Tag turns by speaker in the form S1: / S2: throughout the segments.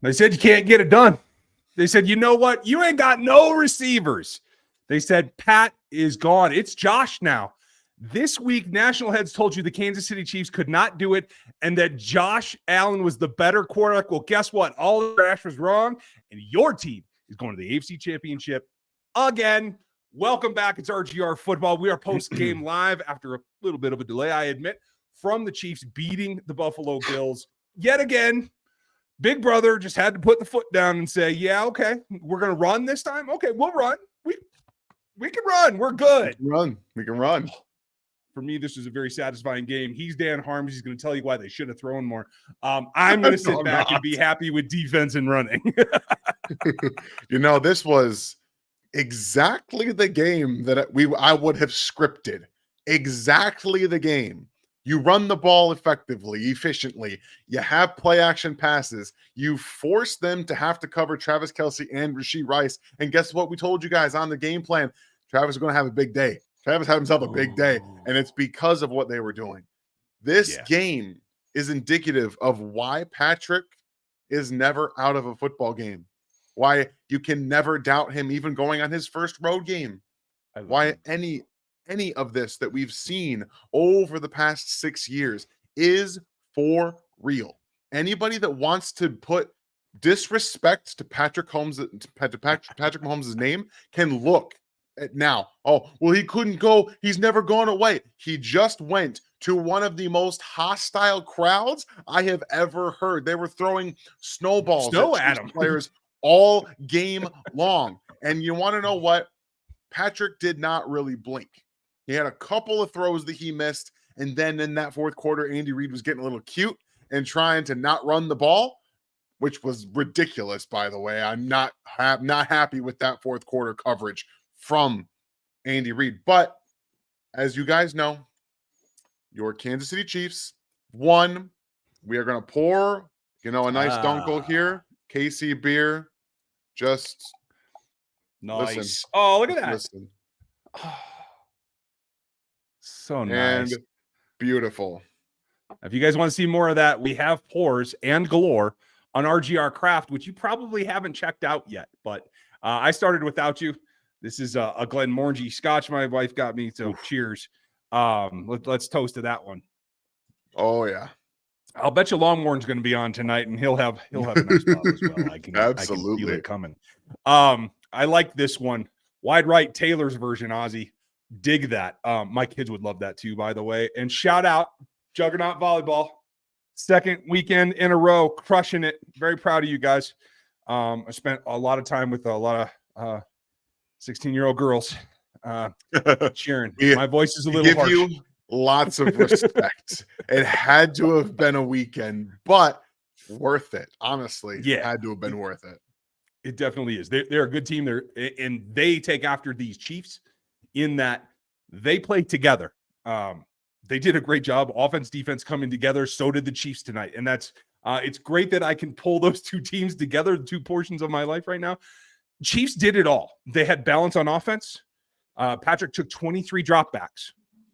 S1: They said you can't get it done. They said, you know what? You ain't got no receivers. They said Pat is gone. It's Josh now. This week, National Heads told you the Kansas City Chiefs could not do it and that Josh Allen was the better quarterback. Well, guess what? All the trash was wrong, and your team is going to the AFC Championship again. Welcome back. It's RGR Football. We are post-game live after a little bit of a delay, I admit, from the Chiefs beating the Buffalo Bills yet again. Big brother just had to put the foot down and say, yeah, okay, we're going to run this time. Okay, we'll run. We can run. We're good.
S2: We can run.
S1: For me, this is a very satisfying game. He's Dan Harms. He's going to tell you why they should have thrown more. I'm going to sit back and be happy with defense and running.
S2: This was exactly the game that I would have scripted. Exactly the game. You run the ball effectively, efficiently. You have play action passes. You force them to have to cover Travis Kelce and Rashee Rice. And guess what? We told you guys on the game plan, Travis is going to have a big day. Travis had himself a big day, and it's because of what they were doing. This game is indicative of why Patrick is never out of a football game, why you can never doubt him even going on his first road game, why any of this that we've seen over the past 6 years is for real. Anybody that wants to put disrespect to Patrick Mahomes' name can look at now. Oh, well, he couldn't go. He's never gone away. He just went to one of the most hostile crowds I have ever heard. They were throwing snowballs at him players all game long. And you want to know what? Patrick did not really blink. He had a couple of throws that he missed, and then in that fourth quarter, Andy Reid was getting a little cute and trying to not run the ball, which was ridiculous, by the way. I'm not happy with that fourth quarter coverage from Andy Reid. But as you guys know, your Kansas City Chiefs won. We are going to pour, a nice dunkel here. KC beer. Just
S1: nice.
S2: Listen.
S1: Oh, look at that.
S2: Listen.
S1: So nice.
S2: And beautiful.
S1: If you guys want to see more of that, we have pours and galore on RGR Craft, which you probably haven't checked out yet. But I started without you. This is a Glenmorangie Scotch my wife got me, so cheers. Let's toast to that one.
S2: Oh yeah,
S1: I'll bet you Longmorn's going to be on tonight, and he'll have a nice bottle as well. I can
S2: absolutely
S1: feel it coming. I like this one, wide right Taylor's version. Ozzy, dig that. My kids would love that too, by the way. And shout out Juggernaut Volleyball, second weekend in a row, crushing it. Very proud of you guys. I spent a lot of time with a lot of 16-year-old girls cheering. My voice is a little harsh.
S2: You lots of respect. It had to have been a weekend, but worth it. Honestly, it had to have been worth it.
S1: It definitely is. They're a good team. And they take after these Chiefs in that they play together. They did a great job. Offense, defense coming together. So did the Chiefs tonight. And that's it's great that I can pull those two teams together, the two portions of my life right now. Chiefs did it all. They had balance on offense. Patrick took 23 dropbacks.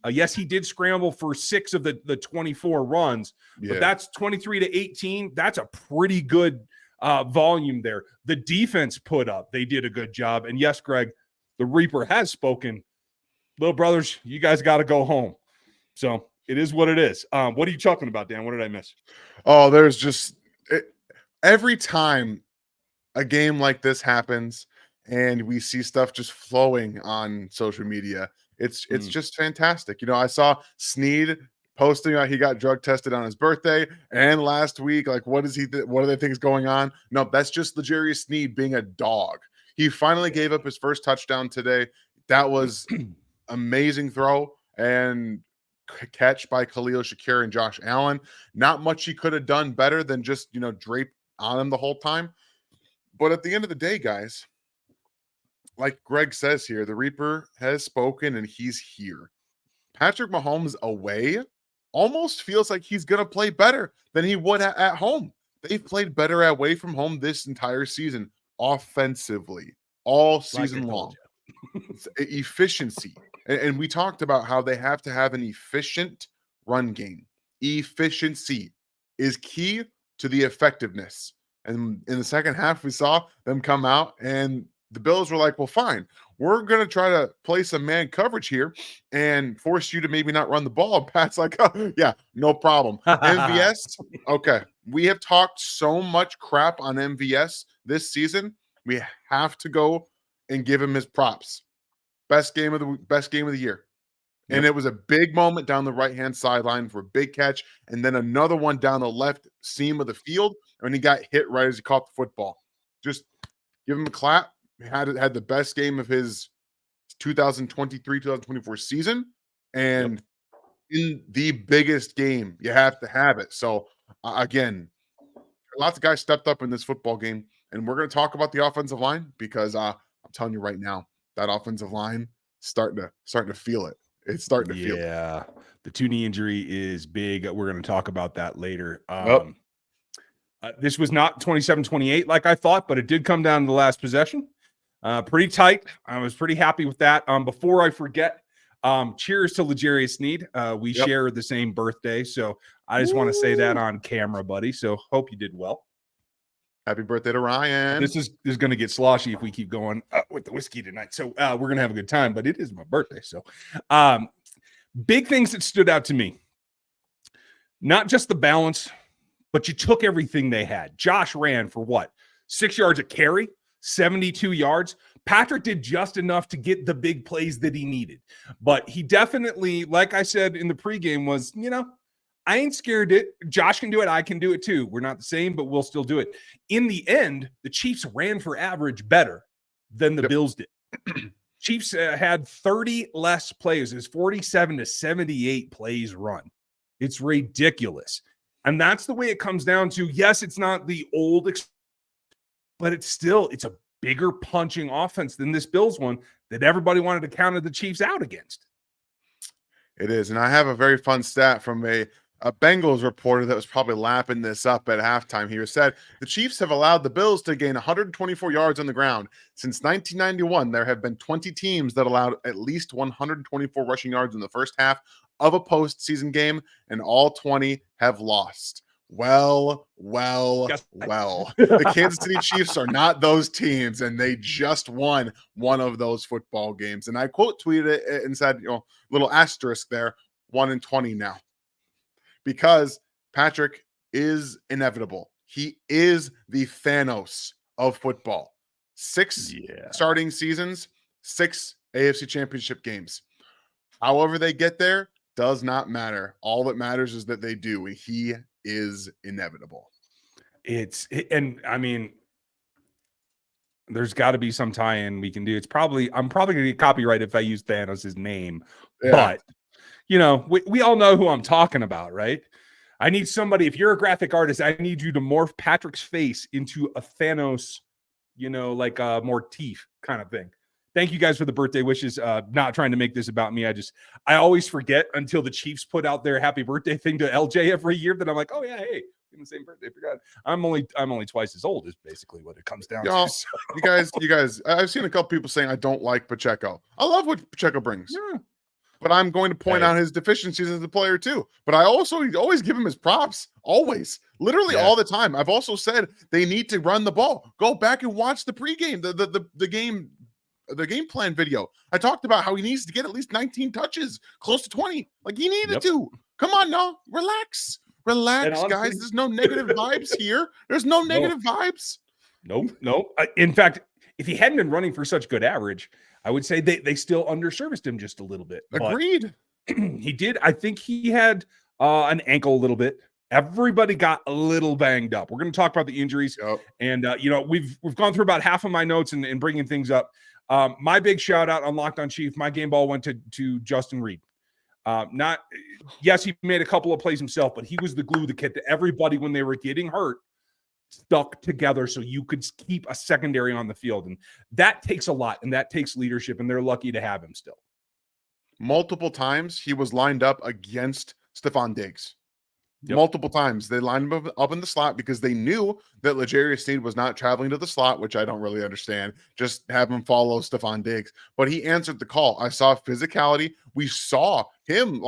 S1: Yes, he did scramble for 6 of the 24 runs, but that's 23 to 18. That's a pretty good volume there. The defense put up. They did a good job. And yes, Greg, the Reaper has spoken. Little brothers, you guys got to go home. So it is what it is. What are you chuckling about, Dan? What did I miss?
S2: Oh, there's just every time a game like this happens and we see stuff just flowing on social media, it's just fantastic. I saw Sneed posting he got drug tested on his birthday, and last week, what are they think is going on? No, that's just L'Jarius Sneed being a dog. He finally gave up his first touchdown today. That was amazing throw and catch by Khalil Shakir and Josh Allen. Not much he could have done better than just drape on him the whole time. But at the end of the day, guys, like Greg says here, the Reaper has spoken and he's here. Patrick Mahomes away almost feels like he's going to play better than he would at home. They've played better away from home this entire season, offensively, all season long. Efficiency. And we talked about how they have to have an efficient run game. Efficiency is key to the effectiveness. And in the second half, we saw them come out, and the Bills were like, well, fine. We're going to try to play some man coverage here and force you to maybe not run the ball. And Pat's like, oh, yeah, no problem. MVS, okay. We have talked so much crap on MVS this season. We have to go and give him his props. Best game of the year. And it was a big moment down the right-hand sideline for a big catch, and then another one down the left seam of the field, and he got hit right as he caught the football. Just give him a clap. He had the best game of his 2023-2024 season, and in the biggest game, you have to have it. So, again, lots of guys stepped up in this football game, and we're going to talk about the offensive line because I'm telling you right now, that offensive line starting to feel it. It's starting to feel it.
S1: Yeah, the Thuney injury is big. We're going to talk about that later. This was not 27-28 like I thought, but it did come down to the last possession. Pretty tight. I was pretty happy with that. Before I forget, cheers to L'Jarius Sneed. We share the same birthday, so I just want to say that on camera, buddy. So hope you did well.
S2: Happy birthday to Ryan.
S1: This is going to get sloshy if we keep going with the whiskey tonight. So we're going to have a good time, but it is my birthday. So big things that stood out to me. Not just the balance, but you took everything they had. Josh ran for what? 6 yards a carry, 72 yards. Patrick did just enough to get the big plays that he needed. But he definitely, like I said in the pregame, was, I ain't scared it. Josh can do it. I can do it too. We're not the same, but we'll still do it. In the end, the Chiefs ran for average better than the Bills did. Chiefs had 30 less plays. It was 47 to 78 plays run. It's ridiculous. And that's the way it comes down to, yes, it's not the old, but it's a bigger punching offense than this Bills one that everybody wanted to counter the Chiefs out against.
S2: It is. And I have a very fun stat from a Bengals reporter that was probably lapping this up at halftime here. Said the Chiefs have allowed the Bills to gain 124 yards on the ground. Since 1991, there have been 20 teams that allowed at least 124 rushing yards in the first half of a postseason game, and all 20 have lost. Well. The Kansas City Chiefs are not those teams, and they just won one of those football games. And I quote tweeted it and said, little asterisk there, 1-20 now. Because Patrick is inevitable. He is the Thanos of football. 6 starting seasons, 6 AFC championship games. However they get there does not matter. All that matters is that they do. He is inevitable.
S1: And I mean, there's got to be some tie-in we can do. I'm probably going to get copyright if I use Thanos' name, but we all know who I'm talking about, right? I need somebody, if you're a graphic artist, I need you to morph Patrick's face into a Thanos, like a motif kind of thing. Thank you guys for the birthday wishes. Not trying to make this about me. I always forget until the Chiefs put out their happy birthday thing to LJ every year that I'm like, oh yeah, hey, the same birthday. Forgot. I'm only twice as old is basically what it comes down to. So.
S2: You guys, I've seen a couple people saying I don't like Pacheco. I love what Pacheco brings.
S1: Yeah.
S2: But I'm going to point out his deficiencies as a player too. But I also always give him his props. Always. Literally all the time. I've also said they need to run the ball. Go back and watch the pregame, the game plan video. I talked about how he needs to get at least 19 touches, close to 20. Like he needed to. Come on now. Relax, honestly, guys. There's no negative vibes here. There's no negative vibes.
S1: Nope. In fact, if he hadn't been running for such good average, I would say they still underserviced him just a little bit.
S2: Agreed.
S1: He did. I think he had an ankle a little bit. Everybody got a little banged up. We're going to talk about the injuries. And, we've gone through about half of my notes and bringing things up. My big shout out on Locked On Chief, my game ball went to Justin Reed. Yes, he made a couple of plays himself, but he was the glue that kept everybody when they were getting hurt stuck together so you could keep a secondary on the field. And that takes a lot, and that takes leadership, and they're lucky to have him still.
S2: Multiple times he was lined up against Stephon Diggs. Multiple times they lined him up in the slot because they knew that L'Jarius Sneed was not traveling to the slot, which I don't really understand. Just have him follow Stephon Diggs. But he answered the call. I saw physicality. We saw him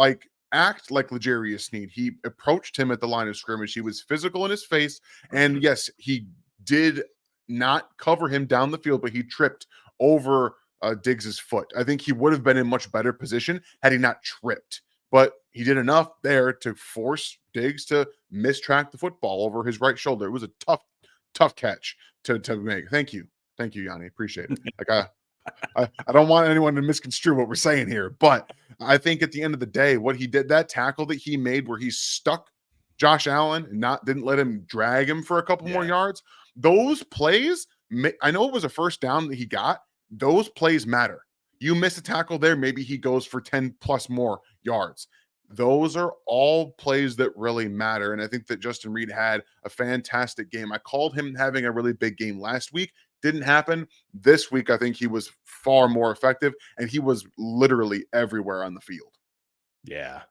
S2: act like L'Jarius Sneed. He approached him at the line of scrimmage. He was physical in his face. And yes, he did not cover him down the field, but he tripped over Diggs's foot. I think he would have been in much better position had he not tripped, but he did enough there to force Diggs to mistrack the football over his right shoulder. It was a tough catch to make. Thank you, Yanni. Appreciate it. Like I don't want anyone to misconstrue what we're saying here, but I think at the end of the day, what he did, that tackle that he made where he stuck Josh Allen and didn't let him drag him for a couple more yards, those plays, I know it was a first down that he got. Those plays matter. You miss a tackle there, maybe he goes for 10 plus more yards. Those are all plays that really matter. And I think that Justin Reid had a fantastic game. I called him having a really big game last week. Didn't happen. This week, I think he was far more effective, and he was literally everywhere on the field.
S1: Yeah.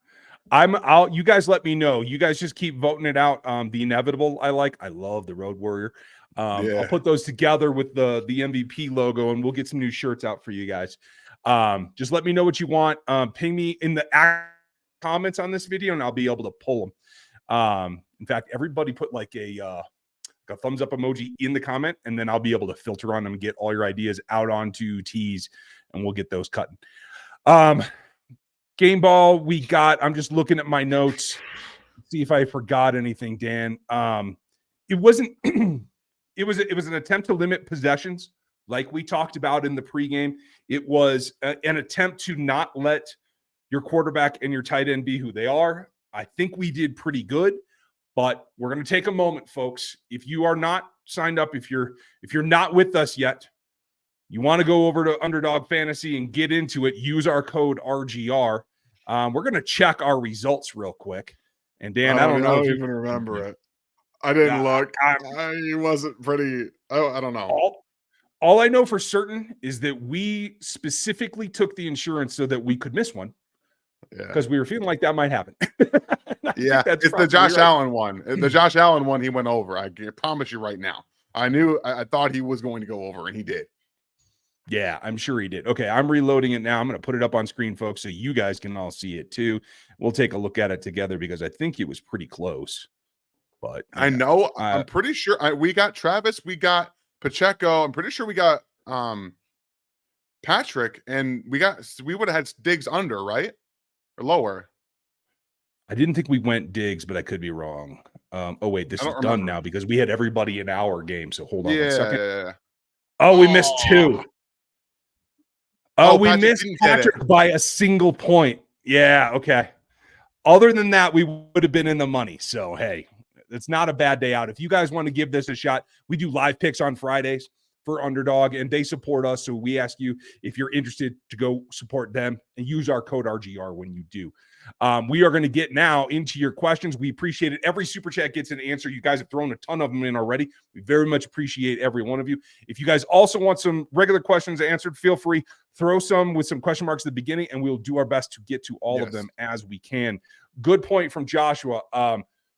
S1: You guys let me know. You guys just keep voting it out. The inevitable I love the Road Warrior. I'll put those together with the MVP logo, and we'll get some new shirts out for you guys. Just let me know what you want. Ping me in the comments on this video, and I'll be able to pull them. In fact, everybody put like a thumbs up emoji in the comment, and then I'll be able to filter on them and get all your ideas out onto tees, and we'll get those cutting. Game ball we got. I'm just looking at my notes, see if I forgot anything, Dan. It wasn't. It was an attempt to limit possessions, like we talked about in the pregame. It was an attempt to not let your quarterback and your tight end be who they are. I think we did pretty good, but we're going to take a moment, folks. If you are not signed up, if you're not with us yet, you want to go over to Underdog Fantasy and get into it, use our code RGR. We're going to check our results real quick. And Dan, I don't know if you
S2: even remember it. I didn't look. He wasn't pretty. I don't know.
S1: All I know for certain is that we specifically took the insurance so that we could miss one. Because we were feeling like that might happen.
S2: Yeah, it's the Josh Allen one. The Josh Allen one, he went over. I promise you right now. I thought he was going to go over, and he did.
S1: Yeah, I'm sure he did. Okay, I'm reloading it now. I'm going to put it up on screen, folks, so you guys can all see it too. We'll take a look at it together because I think it was pretty close. But yeah.
S2: I know. I'm pretty sure we got Travis. We got Pacheco. I'm pretty sure we got Patrick, and we would have had Diggs under, right? Or lower.
S1: I didn't think we went Diggs, but I could be wrong. Oh, wait, this is done now because we had everybody in our game. So hold on a second.
S2: Yeah.
S1: Oh, we missed two. Oh, we missed
S2: Patrick
S1: by a single point. Yeah, okay. Other than that, we would have been in the money. So, hey, it's not a bad day out. If you guys want to give this a shot, we do live picks on Fridays for Underdog, and they support us. So we ask you if you're interested to go support them and use our code RGR when you do. We are going to get now into your questions. We appreciate it. Every super chat gets an answer. You guys have thrown a ton of them in already. We very much appreciate every one of you. If you guys also want some regular questions answered, feel free, throw some with some question marks at the beginning, and we'll do our best to get to all of them as we can. Good point from Joshua.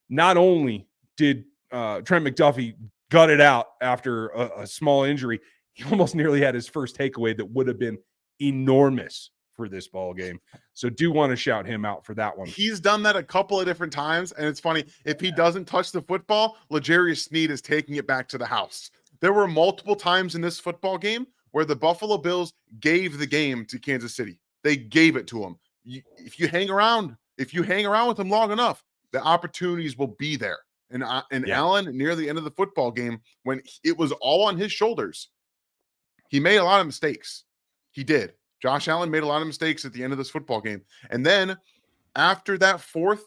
S1: Not only did Trent McDuffie gut it out after a small injury, he almost nearly had his first takeaway that would have been enormous for this ball game. So do want to shout him out for that one.
S2: He's done that a couple of different times, and it's funny. If he doesn't touch the football, L'Jarius Sneed is taking it back to the house. There were multiple times in this football game where the Buffalo Bills gave the game to Kansas City. They gave it to him. If you hang around with him long enough, the opportunities will be there. And Allen, near the end of the football game, when it was all on his shoulders, he made a lot of mistakes. He did. Josh Allen made a lot of mistakes at the end of this football game. And then after that fourth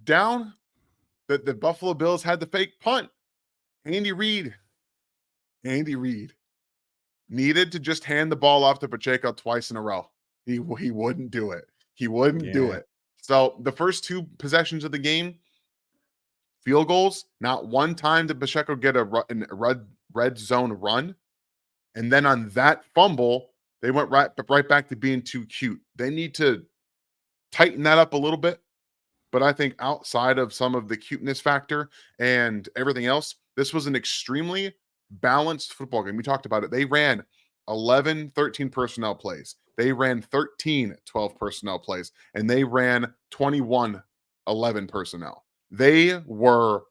S2: down, the Buffalo Bills had the fake punt. Andy Reid needed to just hand the ball off to Pacheco twice in a row. He wouldn't do it. He wouldn't do it. So the first two possessions of the game, field goals, not one time did Pacheco get a red zone run. And then on that fumble, they went right back to being too cute. They need to tighten that up a little bit. But I think outside of some of the cuteness factor and everything else, this was an extremely balanced football game. We talked about it. They ran 11, 13 personnel plays. They ran 13, 12 personnel plays. And they ran 21, 11 personnel. They were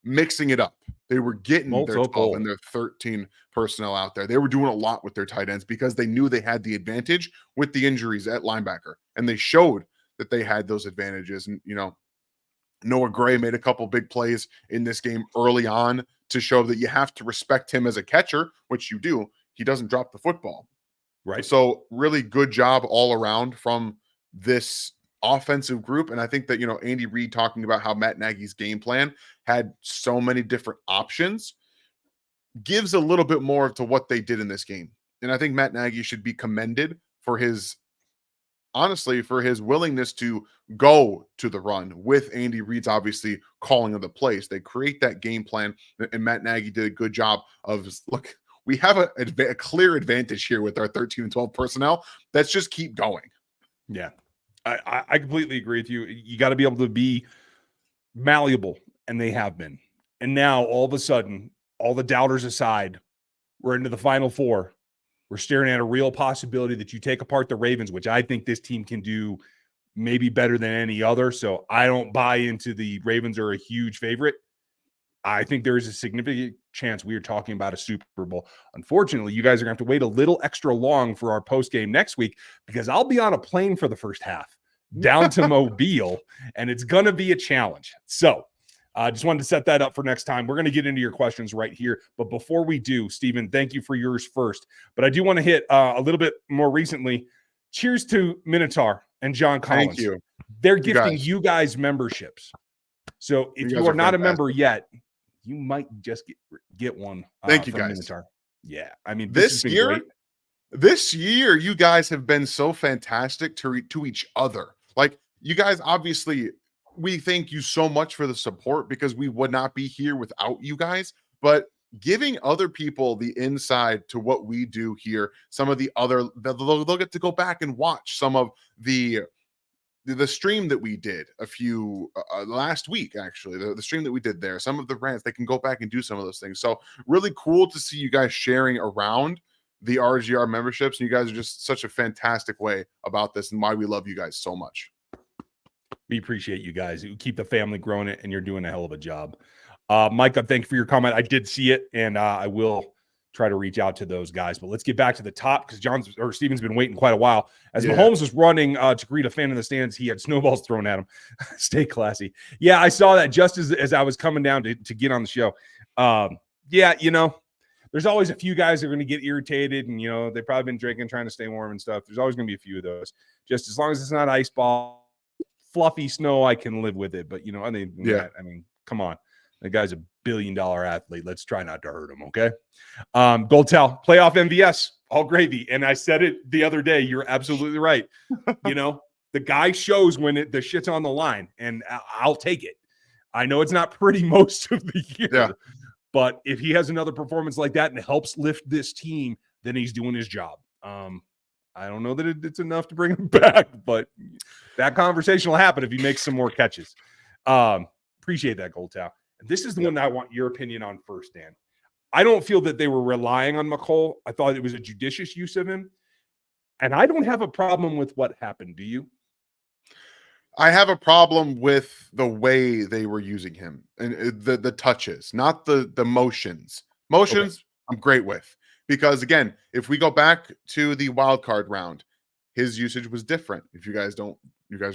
S2: mixing it up. They were getting their 12 and
S1: Multiple.
S2: their 13 personnel out there. They were doing a lot with their tight ends because they knew they had the advantage with the injuries at linebacker. And they showed that they had those advantages. And, Noah Gray made a couple big plays in this game early on to show that you have to respect him as a catcher, which you do. He doesn't drop the football.
S1: Right.
S2: So really good job all around from this offensive group. And I think that, Andy Reid talking about how Matt Nagy's game plan had so many different options gives a little bit more to what they did in this game. And I think Matt Nagy should be commended for his willingness to go to the run with Andy Reid's obviously calling of the plays. They create that game plan, and Matt Nagy did a good job of, look, we have a clear advantage here with our 13 and 12 personnel. Let's just keep going.
S1: Yeah. I completely agree with you. You got to be able to be malleable, and they have been. And now, all of a sudden, all the doubters aside, we're into the Final Four. We're staring at a real possibility that you take apart the Ravens, which I think this team can do maybe better than any other. So I don't buy into the Ravens are a huge favorite. I think there is a significant chance we are talking about a Super Bowl. Unfortunately, you guys are going to have to wait a little extra long for our post game next week because I'll be on a plane for the first half down to Mobile, and it's going to be a challenge. So I just wanted to set that up for next time. We're going to get into your questions right here. But before we do, Stephen, thank you for yours first. But I do want to hit a little bit more recently. Cheers to Minotaur and John Collins.
S2: Thank you.
S1: They're gifting you guys memberships. So if you are not a member yet, you might just get one.
S2: Thank you, guys.
S1: Minotaur. Yeah. I mean,
S2: this year, you guys have been so fantastic to each other. Like, you guys, obviously, we thank you so much for the support because we would not be here without you guys. But giving other people the inside to what we do here, some of the other, they'll get to go back and watch some of the stream that we did a few last week, actually, the stream that we did there, some of the rants, they can go back and do some of those things. So really cool to see you guys sharing around the RGR memberships. And you guys are just such a fantastic way about this and why we love you guys so much.
S1: We appreciate you guys. You keep the family growing it, and you're doing a hell of a job. Micah, thank you for your comment. I did see it, and I will try to reach out to those guys. But let's get back to the top because Steven's been waiting quite a while. As Mahomes was running to greet a fan in the stands, he had snowballs thrown at him. Stay classy. Yeah, I saw that just as I was coming down to get on the show. There's always a few guys that are going to get irritated, and they've probably been drinking, trying to stay warm and stuff. There's always going to be a few of those. Just as long as it's not ice ball, fluffy snow, I can live with it. But I mean, come on. The guy's $1 billion athlete. Let's try not to hurt him, okay? Goldtel, playoff MVS, all gravy. And I said it the other day. You're absolutely right. The guy shows when the shit's on the line, and I'll take it. I know it's not pretty most of the year, but if he has another performance like that and helps lift this team, then he's doing his job. I don't know that it's enough to bring him back, but that conversation will happen if he makes some more catches. Appreciate that, Goldtown. This is the one that I want your opinion on first, Dan. I don't feel that they were relying on Mecole. I thought it was a judicious use of him. And I don't have a problem with what happened. Do you?
S2: I have a problem with the way they were using him and the touches, not the motions. Motions, okay. I'm great with. Because, again, if we go back to the wild card round, his usage was different. If you guys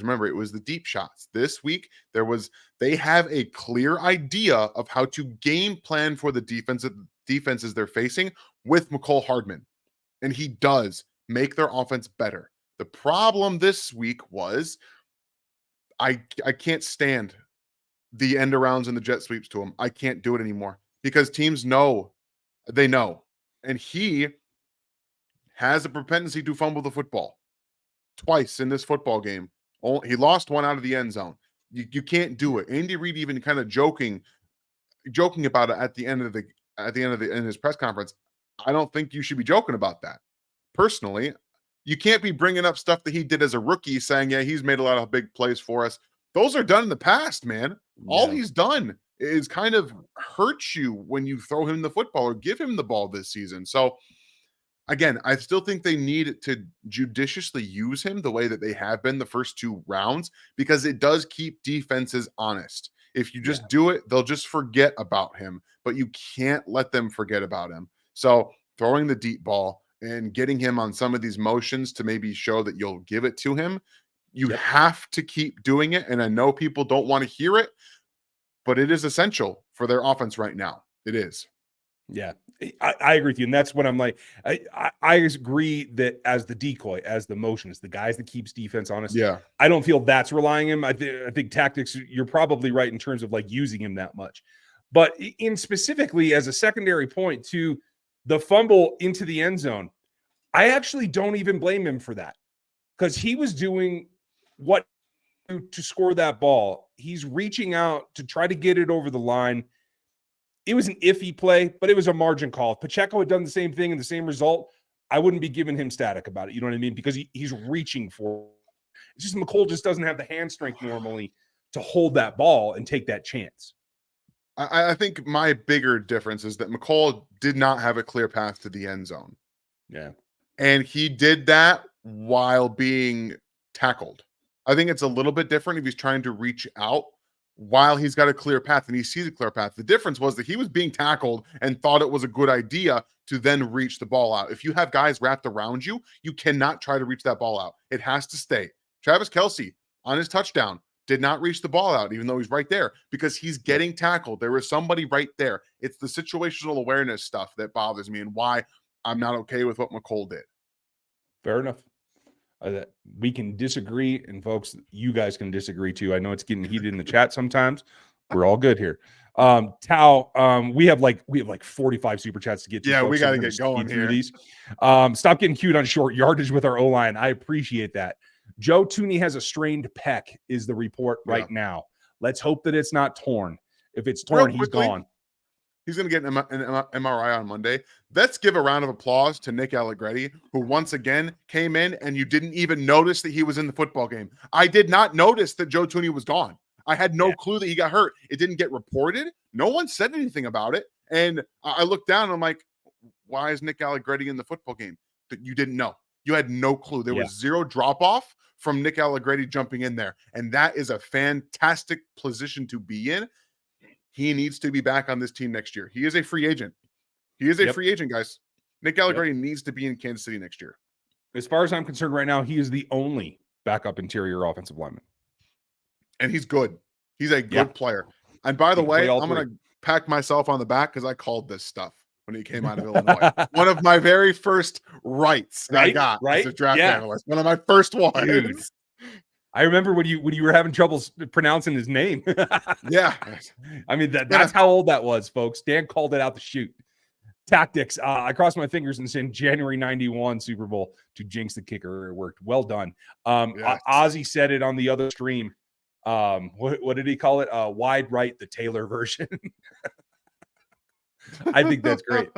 S2: remember, it was the deep shots. This week, they have a clear idea of how to game plan for the defenses they're facing with Mecole Hardman. And he does make their offense better. The problem this week was I can't stand the end arounds and the jet sweeps to him. I can't do it anymore because teams know. They know. And he has a propensity to fumble the football twice in this football game. He lost one out of the end zone. You can't do it. Andy Reid even kind of joking about it at the end in his press conference. I don't think you should be joking about that. Personally, you can't be bringing up stuff that he did as a rookie saying, yeah, he's made a lot of big plays for us. Those are done in the past, man. Yeah. All he's done is kind of hurt you when you throw him the football or give him the ball this season. So, again, I still think they need to judiciously use him the way that they have been the first two rounds because it does keep defenses honest. If you just do it, they'll just forget about him, but you can't let them forget about him. So throwing the deep ball and getting him on some of these motions to maybe show that you'll give it to him, you have to keep doing it. And I know people don't want to hear it, but it is essential for their offense right now. It is.
S1: Yeah, I agree with you. And that's what I'm like. I agree that as the decoy, as the motion, as the guys that keeps defense honest.
S2: Yeah.
S1: I don't feel that's relying him. I think tactics, you're probably right in terms of like using him that much. But in specifically as a secondary point to the fumble into the end zone, I actually don't even blame him for that because he was doing what to score that ball. He's reaching out to try to get it over the line. It was an iffy play, but it was a margin call. If Pacheco had done the same thing and the same result, I wouldn't be giving him static about it. You know what I mean? Because he's reaching for it. It's just Mecole just doesn't have the hand strength normally to hold that ball and take that chance.
S2: I think my bigger difference is that Mecole did not have a clear path to the end zone.
S1: Yeah.
S2: And he did that while being tackled. I think it's a little bit different if he's trying to reach out while he's got a clear path and he sees a clear path. The difference was that he was being tackled and thought it was a good idea to then reach the ball out. If you have guys wrapped around you, you cannot try to reach that ball out. It has to stay. Travis Kelce on his touchdown did not reach the ball out, even though he's right there, because he's getting tackled. There was somebody right there. It's the situational awareness stuff that bothers me and why I'm not okay with what Mecole did.
S1: Fair enough. We can disagree, and folks, you guys can disagree too. I know it's getting heated in the chat sometimes. We're all good here. Tao, we have like 45 super chats to get to.
S2: Yeah,
S1: folks,
S2: we got to
S1: we're
S2: get going
S1: through
S2: here.
S1: These. Stop getting cute on short yardage with our O-line. I appreciate that. Joe Thuney has a strained pec, is the report right now. Let's hope that it's not torn. If it's torn, he's gone.
S2: He's going to get an MRI on Monday. Let's give a round of applause to Nick Allegretti, who once again came in and you didn't even notice that he was in the football game. I did not notice that Joe Thuney was gone. I had no clue that he got hurt. It didn't get reported. No one said anything about it. And I looked down and I'm like, why is Nick Allegretti in the football game? That you didn't know. You had no clue. There was zero drop-off from Nick Allegretti jumping in there. And that is a fantastic position to be in. He needs to be back on this team next year. He is a free agent. He is a free agent, guys. Nick Allegretti needs to be in Kansas City next year.
S1: As far as I'm concerned right now, he is the only backup interior offensive lineman.
S2: And he's good. He's a good player. And by the way, I'm going to pat myself on the back because I called this stuff when he came out of Illinois. One of my very first rights I got as a draft analyst. One of my first ones.
S1: Dude. I remember when you were having trouble pronouncing his name.
S2: Yeah.
S1: I mean, that's how old that was, folks. Dan called it out the chute. Tactics. I crossed my fingers and said January 91 Super Bowl to jinx the kicker. It worked. Well done. Ozzy said it on the other stream. What did he call it? Wide right, the Taylor version. I think that's great.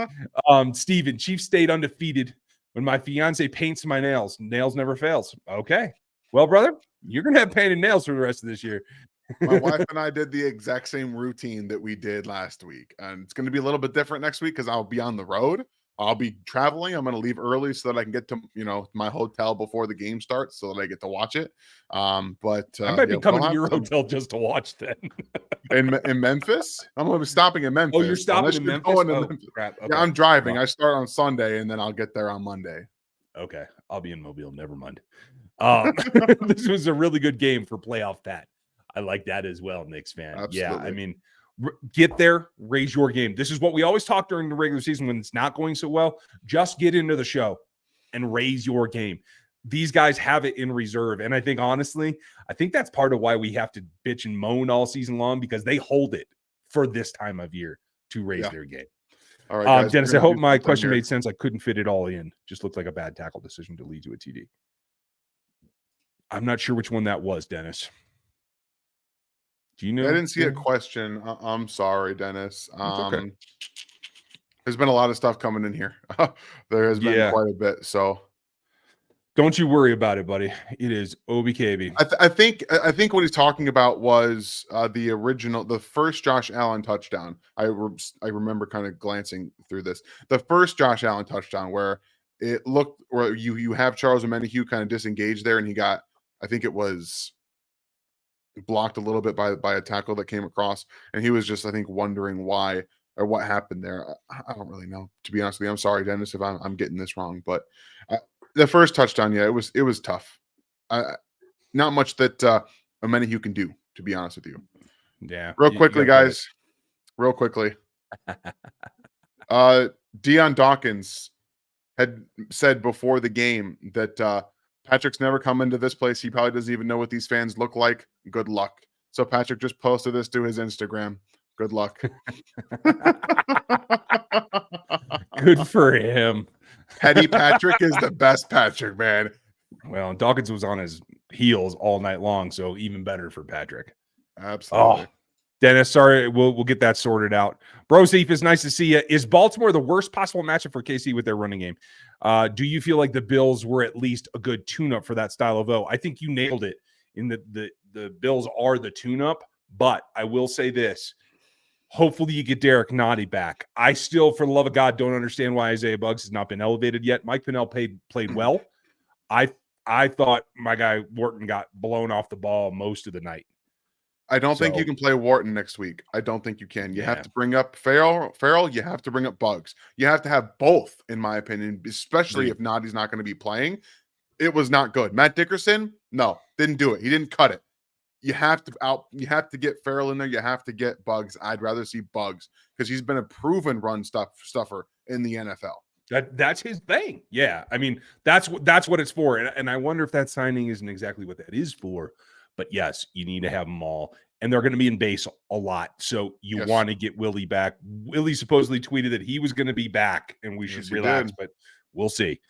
S1: Steven, Chiefs stayed undefeated when my fiance paints my nails. Nails never fails. Okay. Well, brother, you're going to have painted nails for the rest of this year.
S2: My wife and I did the exact same routine that we did last week. And it's going to be a little bit different next week because I'll be on the road. I'll be traveling. I'm going to leave early so that I can get to, my hotel before the game starts so that I get to watch it. But
S1: I might be coming to your hotel just to watch then.
S2: in Memphis? I'm going to be stopping in Memphis.
S1: Oh, you're stopping in Memphis?
S2: Memphis.
S1: Crap. Okay.
S2: Yeah, I'm driving. I start on Sunday and then I'll get there on Monday.
S1: Okay. I'll be in Mobile. Never mind. This was a really good game for playoff Pat. I like that as well, Knicks fan.
S2: Absolutely.
S1: Yeah, I mean, get there, raise your game. This is what we always talk during the regular season when it's not going so well. Just get into the show and raise your game. These guys have it in reserve. And I think, honestly, that's part of why we have to bitch and moan all season long because they hold it for this time of year to raise their game.
S2: All right, guys,
S1: Dennis, I hope my question made sense. I couldn't fit it all in. Just looked like a bad tackle decision to lead to a TD. I'm not sure which one that was, Dennis. Do you know?
S2: I didn't see a question. I'm sorry, Dennis.
S1: Okay.
S2: There's been a lot of stuff coming in here. There has been quite a bit. So
S1: don't you worry about it, buddy. It is OBKB.
S2: I think what he's talking about was the first Josh Allen touchdown. I remember kind of glancing through this. The first Josh Allen touchdown where it looked where you have Charles Omenihu kind of disengaged there, and he got, I think it was blocked a little bit by a tackle that came across, and he was just, I think, wondering why or what happened there. I don't really know, to be honest with you. I'm sorry, Dennis, if I'm getting this wrong, but the first touchdown, yeah, it was tough. Not much that many you can do, to be honest with you.
S1: Yeah.
S2: Real
S1: You
S2: quickly,
S1: gotta
S2: guys. Real quickly. Dion Dawkins had said before the game that Patrick's never come into this place. He probably doesn't even know what these fans look like. Good luck. So Patrick just posted this to his Instagram. Good luck.
S1: Good for him.
S2: Petty Patrick is the best Patrick, man.
S1: Well, Dawkins was on his heels all night long, so even better for Patrick.
S2: Absolutely.
S1: Oh, Dennis, sorry, we'll get that sorted out. Bro, Steve, it's nice to see you. Is Baltimore the worst possible matchup for KC with their running game? Do you feel like the Bills were at least a good tune-up for that style of O? I think you nailed it. In the Bills are the tune-up, but I will say this. Hopefully you get Derek Nottie back. I still, for the love of God, don't understand why Isaiah Buggs has not been elevated yet. Mike Pinnell played well. I thought my guy Wharton got blown off the ball most of the night.
S2: I don't think you can play Wharton next week. I don't think you can. You
S1: Yeah.
S2: have to bring up Farrell. You have to bring up Buggs. You have to have both, in my opinion, especially if Nottie's not going to be playing. It was not good. Matt Dickerson, no, didn't do it. He didn't cut it. You have to get Farrell in there. You have to get Buggs. I'd rather see Buggs because he's been a proven run stuffer in the NFL.
S1: That's his thing. Yeah. I mean, that's what it's for. And I wonder if that signing isn't exactly what that is for. But yes, you need to have them all. And they're going to be in base a lot. So you want to get Willie back. Willie supposedly tweeted that he was going to be back and we should relax, but we'll see.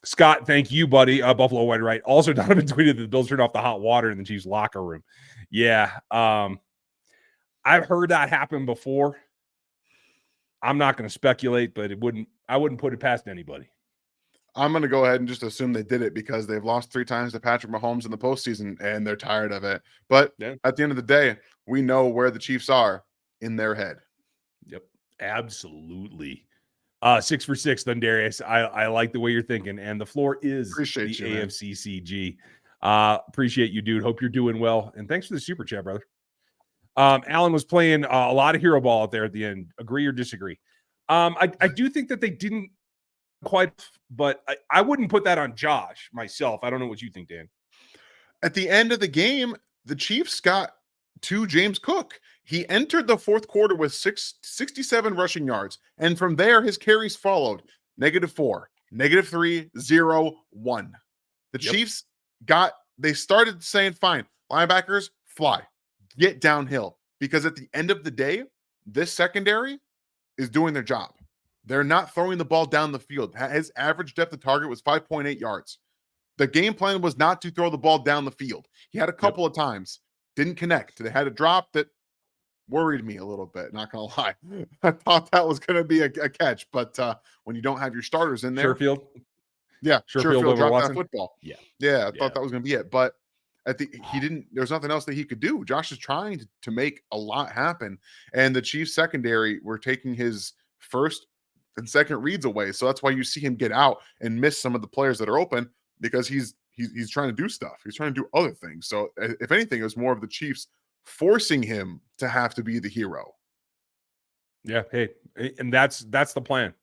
S1: Scott, thank you, buddy. Buffalo White Right. Also, Donovan tweeted that the Bills turned off the hot water in the Chiefs locker room. Yeah. I've heard that happen before. I'm not going to speculate, but I wouldn't put it past anybody.
S2: I'm going to go ahead and just assume they did it because they've lost 3 times to Patrick Mahomes in the postseason and they're tired of it. But at the end of the day, we know where the Chiefs are in their head.
S1: Yep. Absolutely. 6 for 6, Thundarius. I like the way you're thinking. And the floor is
S2: Appreciate
S1: the
S2: you,
S1: AFCCG. Appreciate you, dude. Hope you're doing well. And thanks for the super chat, brother. Alan was playing a lot of hero ball out there at the end. Agree or disagree? I do think that they didn't quite, but I wouldn't put that on Josh myself. I don't know what you think, Dan.
S2: At the end of the game, the Chiefs got to James Cook. He entered the fourth quarter with 67 rushing yards. And from there, his carries followed -4, -3, 0, 1. The Chiefs they started saying, fine, linebackers, fly, get downhill. Because at the end of the day, this secondary is doing their job. They're not throwing the ball down the field. His average depth of target was 5.8 yards. The game plan was not to throw the ball down the field. He had a couple of times, didn't connect. They had a drop that worried me a little bit, not going to lie. I thought that was going to be a catch, but when you don't have your starters in there.
S1: Sherfield?
S2: Yeah, Sherfield dropped that football.
S1: Yeah,
S2: I thought that was going to be it, but there's nothing else that he could do. Josh is trying to make a lot happen, and the Chiefs secondary were taking his first and second reads away. So that's why you see him get out and miss some of the players that are open because he's trying to do stuff. He's trying to do other things. So if anything, it was more of the Chiefs forcing him to have to be the hero.
S1: Yeah. Hey, and that's the plan.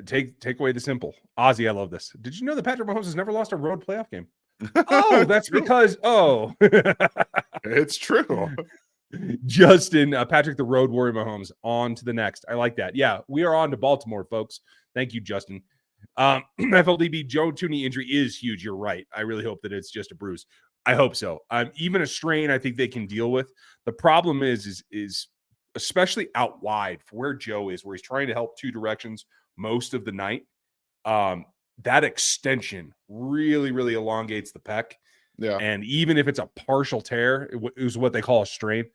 S1: Take away the simple. Ozzy, I love this. Did you know that Patrick Mahomes has never lost a road playoff game? Oh, that's because
S2: it's true.
S1: Justin, Patrick the Road Warrior Mahomes, on to the next. I like that. Yeah, we are on to Baltimore, folks. Thank you, Justin. FLDB Joe Thuney injury is huge. You're right. I really hope that it's just a bruise. I hope so. Even a strain, I think they can deal with. The problem is especially out wide for where Joe is, where he's trying to help 2 directions most of the night. That extension really, really elongates the pec.
S2: Yeah.
S1: And even if it's a partial tear, it was what they call a strain,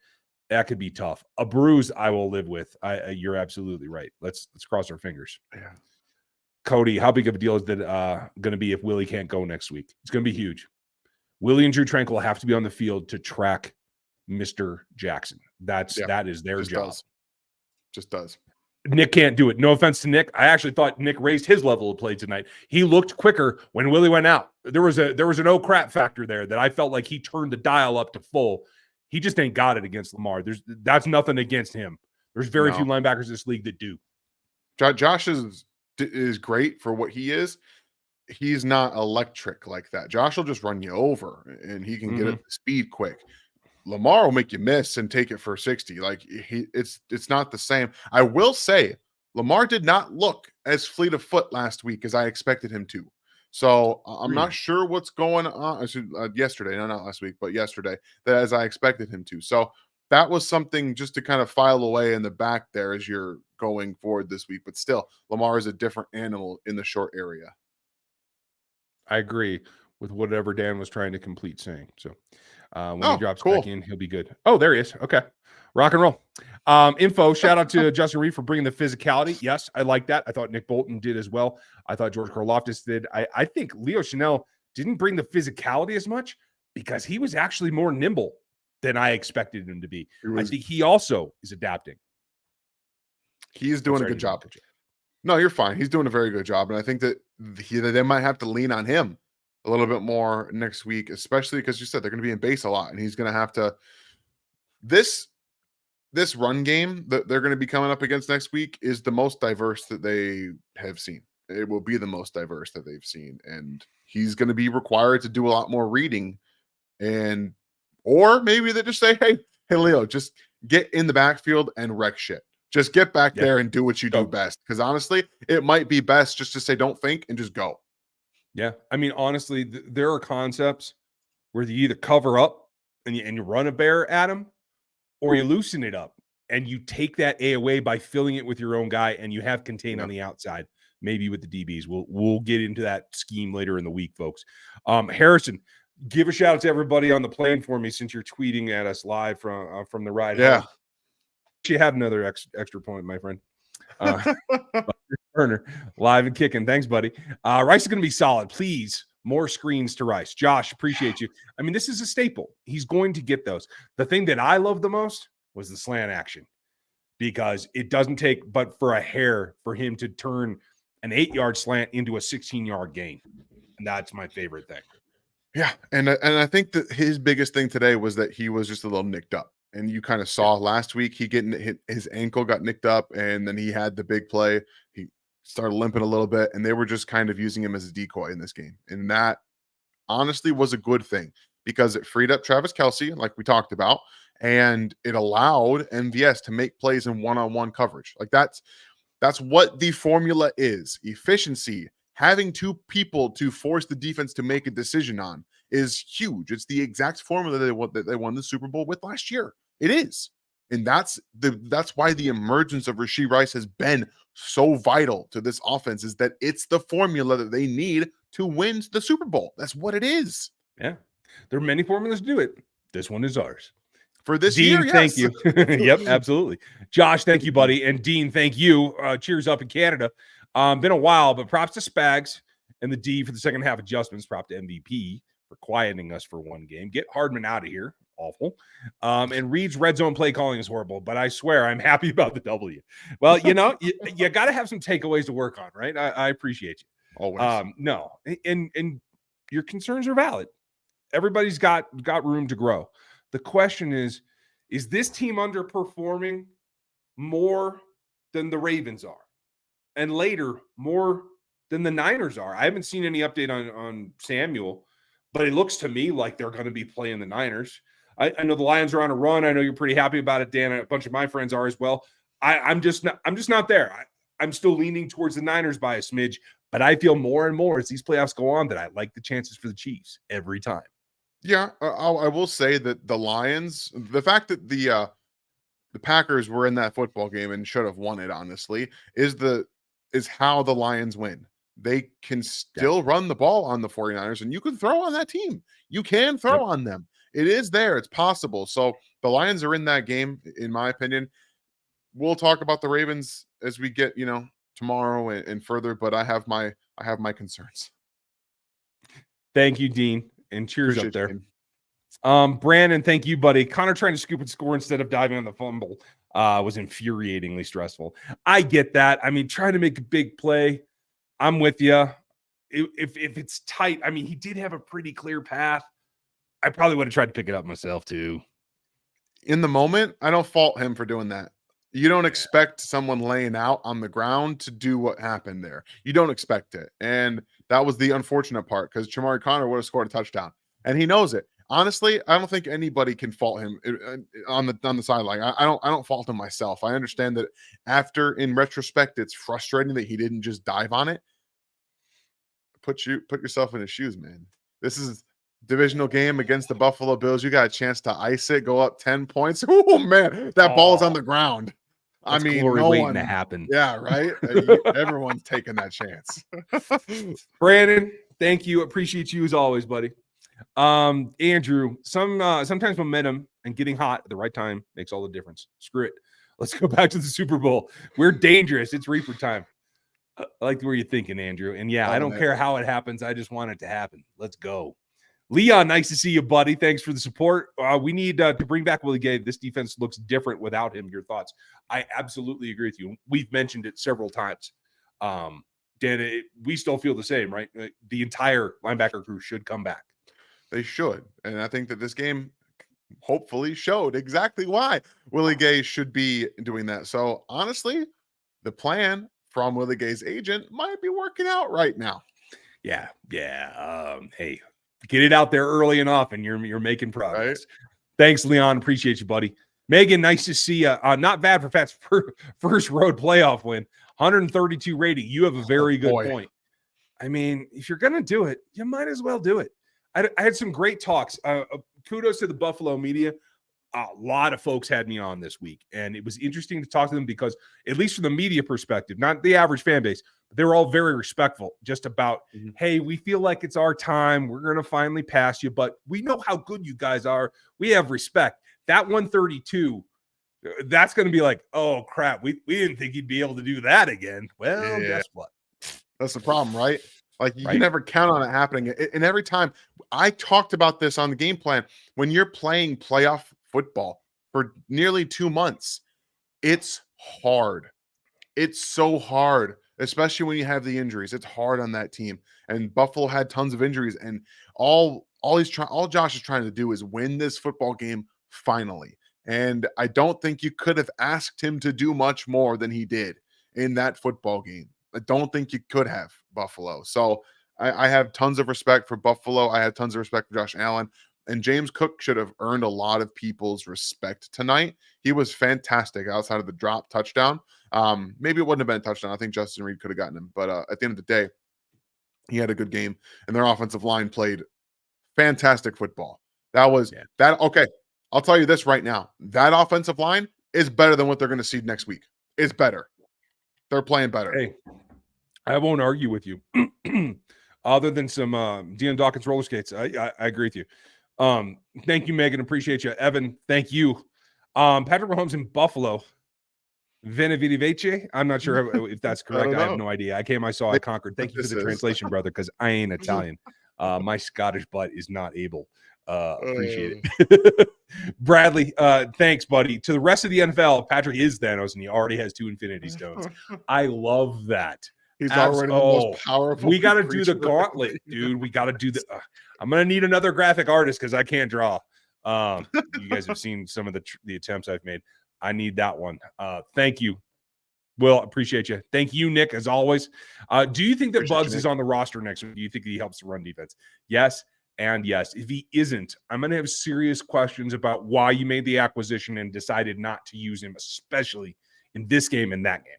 S1: that could be tough. A bruise I will live with. You're absolutely right. Let's cross our fingers.
S2: Yeah.
S1: Cody, how big of a deal is that going to be if Willie can't go next week? It's going to be huge. Willie and Drew Tranquil will have to be on the field to track Mr. Jackson. That is their job.
S2: Just does.
S1: Nick can't do it. No offense to Nick. I actually thought Nick raised his level of play tonight. He looked quicker when Willie went out. There was an oh crap factor there that I felt like he turned the dial up to full. He just ain't got it against Lamar. That's nothing against him. There's very few linebackers in this league that do.
S2: Josh is great for what he is. He's not electric like that. Josh will just run you over, and he can get up to speed quick. Lamar will make you miss and take it for 60. Like it's not the same. I will say Lamar did not look as fleet of foot last week as I expected him to. So I'm not sure what's going on yesterday. No, not last week, but yesterday, that as I expected him to. So that was something just to kind of file away in the back there as you're going forward this week. But still, Lamar is a different animal in the short area.
S1: I agree with whatever Dan was trying to complete saying. So when he drops back in, he'll be good. Oh, there he is. Okay. Rock and roll. Info, shout out to Justin Reed for bringing the physicality. Yes, I like that. I thought Nick Bolton did as well. I thought George Karlaftis did. I think Leo Chanel didn't bring the physicality as much because he was actually more nimble than I expected him to be. I think he also is adapting.
S2: He's doing a good job. No, you're fine. He's doing a very good job. And I think that they might have to lean on him a little bit more next week, especially because you said they're going to be in base a lot. And he's going to have to this run game that they're going to be coming up against next week is the most diverse that they have seen. It will be the most diverse that they've seen. And he's going to be required to do a lot more reading. Or maybe they just say, hey, Leo, just get in the backfield and wreck shit. Just get back there and do what you do best. Because honestly, it might be best just to say, don't think and just go.
S1: Yeah. I mean, honestly, there are concepts where you either cover up and you run a bear at him, or you loosen it up and you take that A away by filling it with your own guy, and you have contain on the outside, maybe with the DBs. We'll get into that scheme later in the week, folks. Harrison, give a shout out to everybody on the plane for me since you're tweeting at us live from the ride.
S2: Yeah.
S1: She had another extra point, my friend. Turner, live and kicking. Thanks, buddy. Rice is going to be solid. Please, more screens to Rice. Josh, appreciate you. I mean, this is a staple. He's going to get those. The thing that I love the most was the slant action, because it doesn't take but for a hair for him to turn an 8-yard slant into a 16-yard gain. And that's my favorite thing.
S2: Yeah. And I think that his biggest thing today was that he was just a little nicked up. And you kind of saw last week his ankle got nicked up, and then he had the big play. He started limping a little bit, and they were just kind of using him as a decoy in this game. And that honestly was a good thing because it freed up Travis Kelce, like we talked about, and it allowed MVS to make plays in one-on-one coverage. Like that's what the formula is. Efficiency, having two people to force the defense to make a decision on is huge. It's the exact formula that they won the Super Bowl with last year. It is. And that's why the emergence of Rashee Rice has been so vital to this offense, is that it's the formula that they need to win the Super Bowl. That's what it is.
S1: Yeah. There are many formulas to do it. This one is ours.
S2: For this
S1: Dean,
S2: year, yes.
S1: Thank you. Yep, absolutely. Josh, thank you, buddy. And Dean, thank you. Cheers up in Canada. Been a while, but props to Spags and the D for the second half adjustments. Prop to MVP for quieting us for one game. Get Hardman out of here. Awful. And Reed's red zone play calling is horrible, but I swear I'm happy about the W. Well, you got to have some takeaways to work on, right? I appreciate you.
S2: Always.
S1: No, and your concerns are valid. Everybody's got room to grow. The question is this team underperforming more than the Ravens are? And later, more than the Niners are? I haven't seen any update on Samuel, but it looks to me like they're going to be playing the Niners. I know the Lions are on a run. I know you're pretty happy about it, Dan. A bunch of my friends are as well. I'm just not there. I'm still leaning towards the Niners by a smidge, but I feel more and more as these playoffs go on that I like the chances for the Chiefs every time.
S2: Yeah, I will say that the Lions, the fact that the Packers were in that football game and should have won it, honestly, is how the Lions win. They can still run the ball on the 49ers, and you can throw on that team. You can throw on them. It is there. It's possible. So the Lions are in that game, in my opinion. We'll talk about the Ravens as we get, tomorrow and further, but I have my concerns.
S1: Thank you, Dean. And cheers
S2: Appreciate
S1: up there. Brandon, thank you, buddy. Connor trying to scoop and score instead of diving on the fumble. was infuriatingly stressful. I get that. I mean, trying to make a big play, I'm with you. If it's tight, I mean, he did have a pretty clear path. I probably would have tried to pick it up myself too.
S2: In the moment, I don't fault him for doing that. You don't expect someone laying out on the ground to do what happened there. You don't expect it. And that was the unfortunate part because Chamari Connor would have scored a touchdown. And he knows it. Honestly, I don't think anybody can fault him on the sideline. I don't fault him myself. I understand that in retrospect, it's frustrating that he didn't just dive on it. Put yourself in his shoes, man. This is divisional game against the Buffalo Bills. You got a chance to ice it, go up 10 points. Oh man, that ball is on the ground.
S1: I mean, glory waiting to happen.
S2: Yeah, right. Everyone's taking that chance.
S1: Brandon, thank you. Appreciate you as always, buddy. Andrew, sometimes momentum and getting hot at the right time makes all the difference. Screw it. Let's go back to the Super Bowl. We're dangerous. It's Reaper time. I like where you're thinking, Andrew. And yeah, I don't care how it happens. I just want it to happen. Let's go. Leon, nice to see you, buddy. Thanks for the support. We need to bring back Willie Gay. This defense looks different without him. Your thoughts? I absolutely agree with you. We've mentioned it several times. Dan, we still feel the same, right? The entire linebacker crew should come back.
S2: They should. And I think that this game hopefully showed exactly why Willie Gay should be doing that. So honestly, the plan from Willie Gay's agent might be working out right now.
S1: Yeah. Hey, get it out there early and often. You're making progress. Right? Thanks, Leon. Appreciate you, buddy. Megan, nice to see you. Not bad for Pat's first road playoff win. 132 rating. You have a very good point. I mean, if you're going to do it, you might as well do it. I had some great talks. Kudos to the Buffalo media. A lot of folks had me on this week, and it was interesting to talk to them because, at least from the media perspective, not the average fan base, but they were all very respectful just about, hey, we feel like it's our time. We're going to finally pass you, but we know how good you guys are. We have respect. That 132, that's going to be like, oh, crap. We didn't think he'd be able to do that again. Well, guess what?
S2: That's the problem, right? Like, you can never count on it happening. And every time I talked about this on the game plan, when you're playing playoff football for nearly 2 months, it's hard. It's so hard, especially when you have the injuries. It's hard on that team. And Buffalo had tons of injuries. And all Josh is trying to do is win this football game finally. And I don't think you could have asked him to do much more than he did in that football game. I don't think you could have, Buffalo. So I have tons of respect for Buffalo. I have tons of respect for Josh Allen. And James Cook should have earned a lot of people's respect tonight. He was fantastic outside of the drop touchdown. Maybe it wouldn't have been a touchdown. I think Justin Reed could have gotten him. But at the end of the day, he had a good game. And their offensive line played fantastic football. That was that. Okay, I'll tell you this right now. That offensive line is better than what they're going to see next week. It's better. They're playing better.
S1: Hey, I won't argue with you. Other than some Dion Dawkins roller skates, I agree with you. Thank you, Megan. Appreciate you. Evan, thank you. Patrick Mahomes in Buffalo. Venevidivice. I'm not sure if that's correct. I have no idea. I saw, I conquered. Thank you for the translation, brother, because I ain't Italian. My Scottish butt is not able. Appreciate it. Bradley, thanks, buddy. To the rest of the NFL, Patrick is Thanos, and he already has 2 Infinity Stones. I love that.
S2: He's already the most powerful.
S1: We got to do the gauntlet, dude. We got to do the. I'm gonna need another graphic artist because I can't draw. You guys have seen some of the attempts I've made. I need that one. Thank you, Will. Appreciate you. Thank you, Nick, as always. Do you think that Bugs is on the roster next week? Do you think he helps the run defense? Yes. And yes, if he isn't, I'm going to have serious questions about why you made the acquisition and decided not to use him, especially in this game and that game.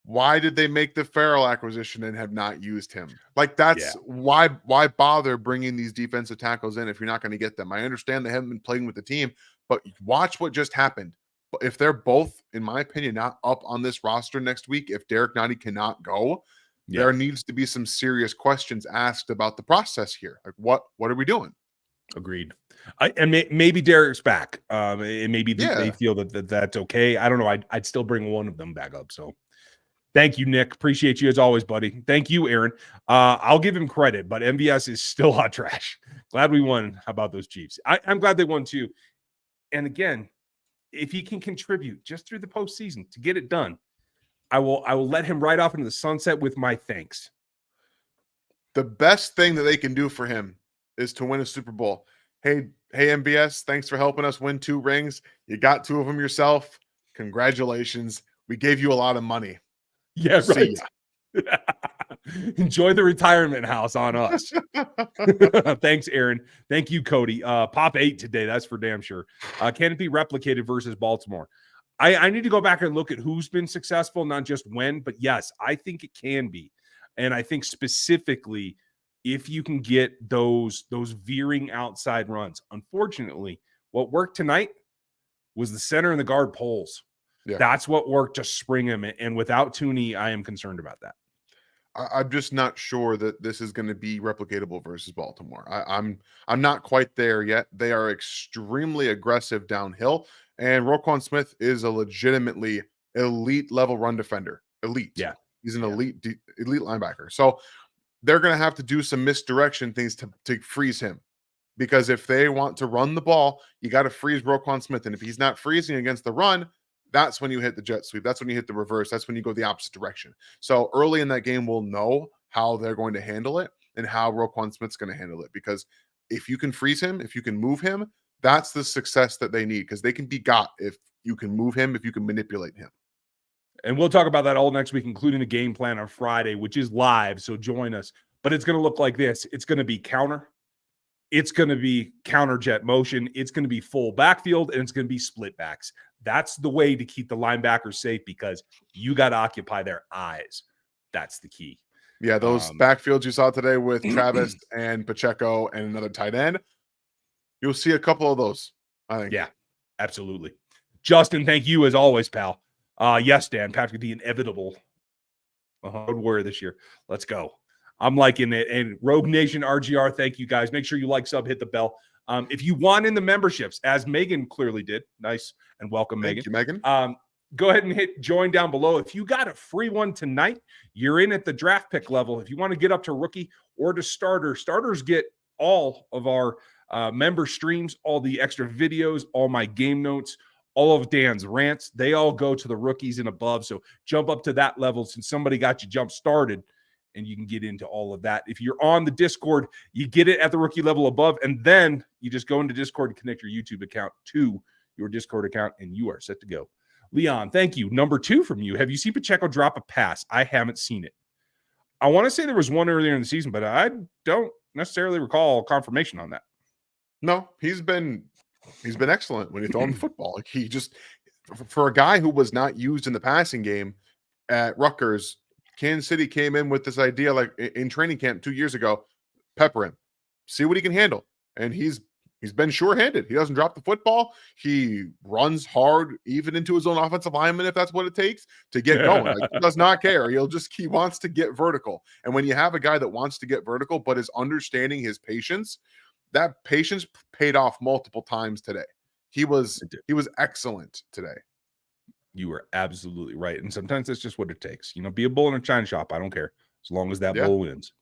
S2: Why did they make the Farrell acquisition and have not used him? Like, that's why bother bringing these defensive tackles in if you're not going to get them? I understand they haven't been playing with the team, but watch what just happened. If they're both, in my opinion, not up on this roster next week, if Derek Nottie cannot go, there needs to be some serious questions asked about the process here. Like, what are we doing?
S1: Agreed. And maybe Derek's back. And maybe they feel that that's okay. I don't know. I'd still bring one of them back up. So thank you, Nick. Appreciate you as always, buddy. Thank you, Aaron. I'll give him credit, but MVS is still hot trash. Glad we won. How about those Chiefs? I'm glad they won too. And again, if he can contribute just through the postseason to get it done, I will let him ride off into the sunset with my thanks.
S2: The best thing that they can do for him is to win a Super Bowl. Hey, MBS, thanks for helping us win 2 rings. You got 2 of them yourself. Congratulations. We gave you a lot of money.
S1: Yeah,
S2: See
S1: right. Enjoy the retirement house on us. Thanks, Aaron. Thank you, Cody. Pop 8 today. That's for damn sure. Can it be replicated versus Baltimore? I need to go back and look at who's been successful, not just when, but yes, I think it can be. And I think specifically if you can get those veering outside runs. Unfortunately, what worked tonight was the center and the guard poles.
S2: Yeah.
S1: That's what worked to spring him. And without Thuney, I am concerned about that.
S2: I'm just not sure that this is going to be replicatable versus Baltimore. I'm not quite there yet. They are extremely aggressive downhill, and Roquan Smith is a legitimately elite level run defender. Elite.
S1: Yeah.
S2: He's an elite linebacker. So they're going to have to do some misdirection things to freeze him. Because if they want to run the ball, you got to freeze Roquan Smith. And if he's not freezing against the run, that's when you hit the jet sweep. That's when you hit the reverse. That's when you go the opposite direction. So early in that game, we'll know how they're going to handle it and how Roquan Smith's going to handle it. Because if you can freeze him, if you can move him, that's the success that they need. Because they can be got if you can move him, if you can manipulate him.
S1: And we'll talk about that all next week, including the game plan on Friday, which is live. So join us. But it's going to look like this. It's going to be counter. It's going to be counter jet motion. It's going to be full backfield, and it's going to be split backs. That's the way to keep the linebackers safe because you got to occupy their eyes. That's the key.
S2: Yeah, those backfields you saw today with Travis and Pacheco and another tight end, you'll see a couple of those, I think.
S1: Yeah, absolutely. Justin, thank you as always, pal. Yes, Dan, Patrick, the inevitable road warrior this year. Let's go. I'm liking it. And Rogue Nation RGR, thank you guys. Make sure you like, sub, hit the bell. If you want in the memberships, as Megan clearly did, nice and welcome, Megan.
S2: Thank you, Megan.
S1: Go ahead and hit join down below. If you got a free one tonight, you're in at the draft pick level. If you want to get up to rookie or to starter, starters get all of our member streams, all the extra videos, all my game notes, all of Dan's rants. They all go to the rookies and above. So jump up to that level since somebody got you jump started. And you can get into all of that. If you're on the Discord, you get it at the rookie level above, and then you just go into Discord and connect your YouTube account to your Discord account, and you are set to go. Leon, thank you. Number 2 from you. Have you seen Pacheco drop a pass? I haven't seen it. I want to say there was one earlier in the season, but I don't necessarily recall confirmation on that.
S2: No, he's been excellent when he's throwing the football. Like he just, for a guy who was not used in the passing game at Rutgers, Kansas City came in with this idea like in training camp 2 years ago, pepper him, see what he can handle. And he's been sure-handed. He doesn't drop the football. He runs hard, even into his own offensive lineman, if that's what it takes to get going. Like, he does not care. He wants to get vertical. And when you have a guy that wants to get vertical, but is understanding his patience, that patience paid off multiple times today. He was excellent today.
S1: You were absolutely right. And sometimes that's just what it takes. Be a bull in a china shop. I don't care. As long as that bull wins.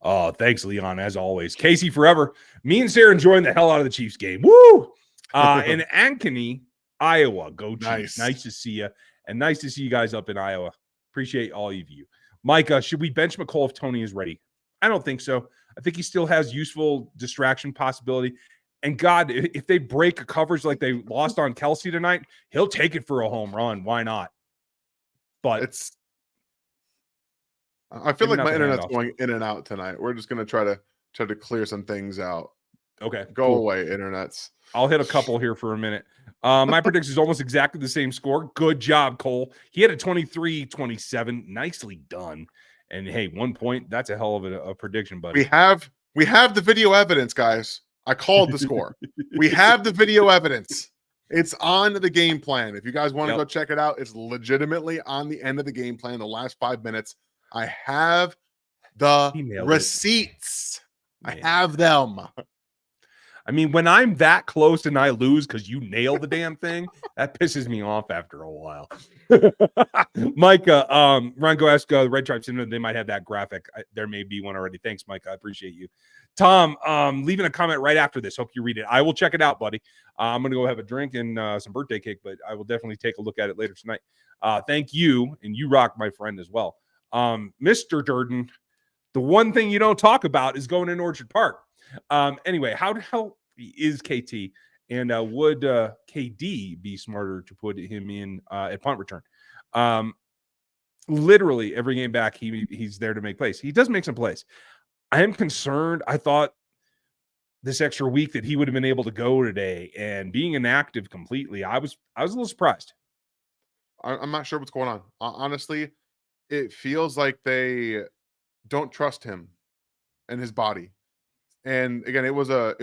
S1: Oh, thanks, Leon, as always. Casey forever. Me and Sarah enjoying the hell out of the Chiefs game. Woo! In Ankeny, Iowa. Go Chiefs. Nice to see you. And nice to see you guys up in Iowa. Appreciate all of you. Micah, should we bench Mecole if Tony is ready? I don't think so. I think he still has useful distraction possibility. And God, if they break a coverage like they lost on Kelsey tonight, he'll take it for a home run. Why not? But
S2: I feel like my internet's going in and out tonight. We're just going to try to clear some things out.
S1: Okay.
S2: Go away, internets.
S1: I'll hit a couple here for a minute. My prediction is almost exactly the same score. Good job, Cole. He had a 23-27. Nicely done. And hey, 1 point, that's a hell of a prediction, buddy.
S2: We have the video evidence, guys. I called the score. We have the video evidence. It's on the game plan. If you guys want to go check it out, it's legitimately on the end of the game plan, the last 5 minutes. I have the receipts. I have them.
S1: I mean, when I'm that close and I lose because you nail the damn thing, that pisses me off after a while. Micah, Ryan, go ask the Red Tribe Cinema. They might have that graphic. There may be one already. Thanks, Micah. I appreciate you. Tom, leaving a comment right after this. Hope you read it. I will check it out, buddy. I'm going to go have a drink and some birthday cake, but I will definitely take a look at it later tonight. Thank you, and you rock, my friend, as well. Mr. Durden, the one thing you don't talk about is going in Orchard Park. Anyway, how the hell is KT? And would KD be smarter to put him in at punt return? Literally every game back, he's there to make plays. He does make some plays. I am concerned. I thought this extra week that he would have been able to go today, and being inactive completely, I was a little surprised.
S2: I'm not sure what's going on. Honestly, it feels like they don't trust him and his body. And again, it was an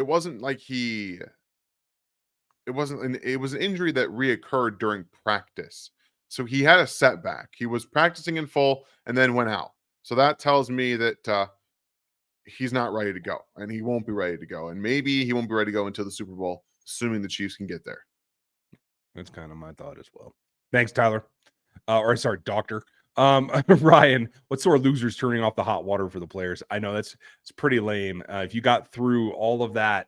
S2: injury that reoccurred during practice. So he had a setback. He was practicing in full and then went out. So that tells me that he's not ready to go, and he won't be ready to go. And maybe he won't be ready to go until the Super Bowl, assuming the Chiefs can get there.
S1: That's kind of my thought as well. Thanks, Tyler. Sorry, Doctor. Ryan, what sort of losers turning off the hot water for the players? I know it's pretty lame. If you got through all of that,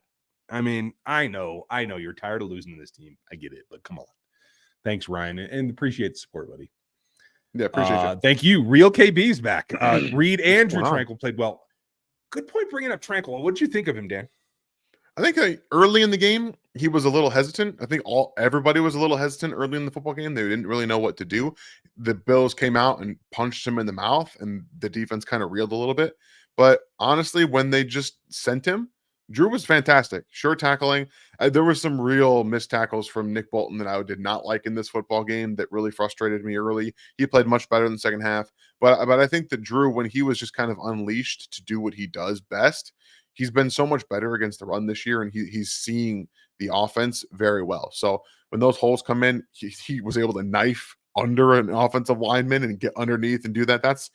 S1: I mean, I know you're tired of losing to this team. I get it, but come on. Thanks, Ryan, and appreciate the support, buddy.
S2: Yeah, appreciate you.
S1: Thank you. Real KB's back. Reed Andrew Tranquil played well. Good point bringing up Tranquil. What did you think of him, Dan?
S2: I think early in the game, he was a little hesitant. I think everybody was a little hesitant early in the football game. They didn't really know what to do. The Bills came out and punched him in the mouth, and the defense kind of reeled a little bit. But honestly, when they just sent him, Drew was fantastic. Sure tackling. There were some real missed tackles from Nick Bolton that I did not like in this football game that really frustrated me early. He played much better in the second half. But I think that Drew, when he was just kind of unleashed to do what he does best, he's been so much better against the run this year, and he's seeing the offense very well. So when those holes come in, he was able to knife under an offensive lineman and get underneath and do that. That's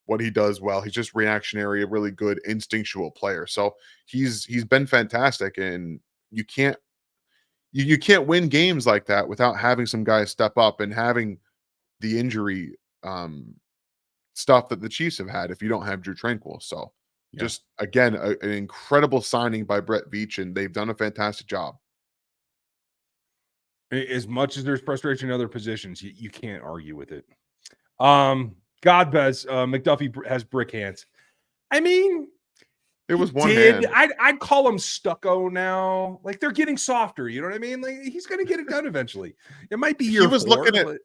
S2: what he does well. He's just reactionary, a really good instinctual player. So he's been fantastic, and you can't win games like that without having some guys step up and having the injury stuff that the Chiefs have had if you don't have Drew Tranquil. So just again, an incredible signing by Brett Veach, and they've done a fantastic job.
S1: As much as there's frustration in other positions, you can't argue with it. God bless. McDuffie has brick hands. I mean,
S2: it was one hand.
S1: I'd call him stucco now. Like, they're getting softer. You know what I mean? Like, he's going to get it done eventually. It might be year 4.
S2: Looking at.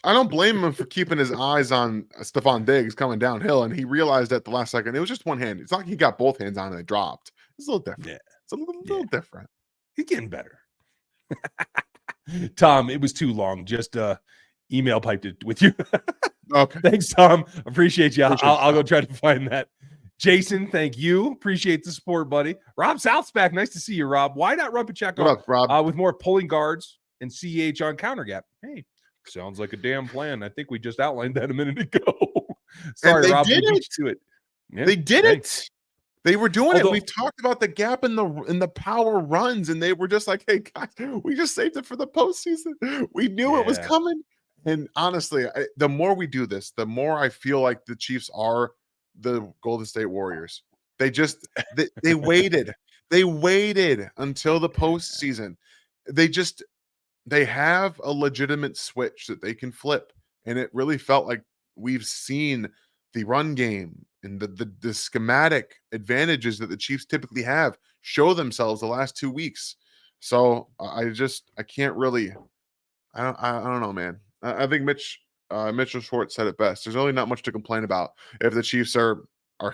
S2: I don't blame him for keeping his eyes on Stephon Diggs coming downhill, and he realized at the last second it was just one hand. It's not like he got both hands on and it dropped. It's a little different. Yeah. It's a little different.
S1: He's getting better. Tom, it was too long. Just email piped it with you.
S2: Okay.
S1: Thanks, Tom. Appreciate you. I'll go try to find that. Jason, thank you. Appreciate the support, buddy. Rob South's back. Nice to see you, Rob. Why not run Pacheco
S2: what up, Rob?
S1: With more pulling guards and CH on counter gap? Hey, sounds like a damn plan. I think we just outlined that a minute ago. Sorry, Rob.
S2: Did it.
S1: To it. Yeah,
S2: they did it. They were doing it. We've talked about the gap in the power runs, and they were just like, hey, guys, we just saved it for the postseason. We knew it was coming. And honestly, the more we do this, the more I feel like the Chiefs are the Golden State Warriors. They just they waited. They waited until the postseason. They have a legitimate switch that they can flip. And it really felt like we've seen the run game and the schematic advantages that the Chiefs typically have show themselves the last 2 weeks. So I can't really, I don't know, man. I think Mitchell Schwartz said it best. There's really not much to complain about. If the Chiefs are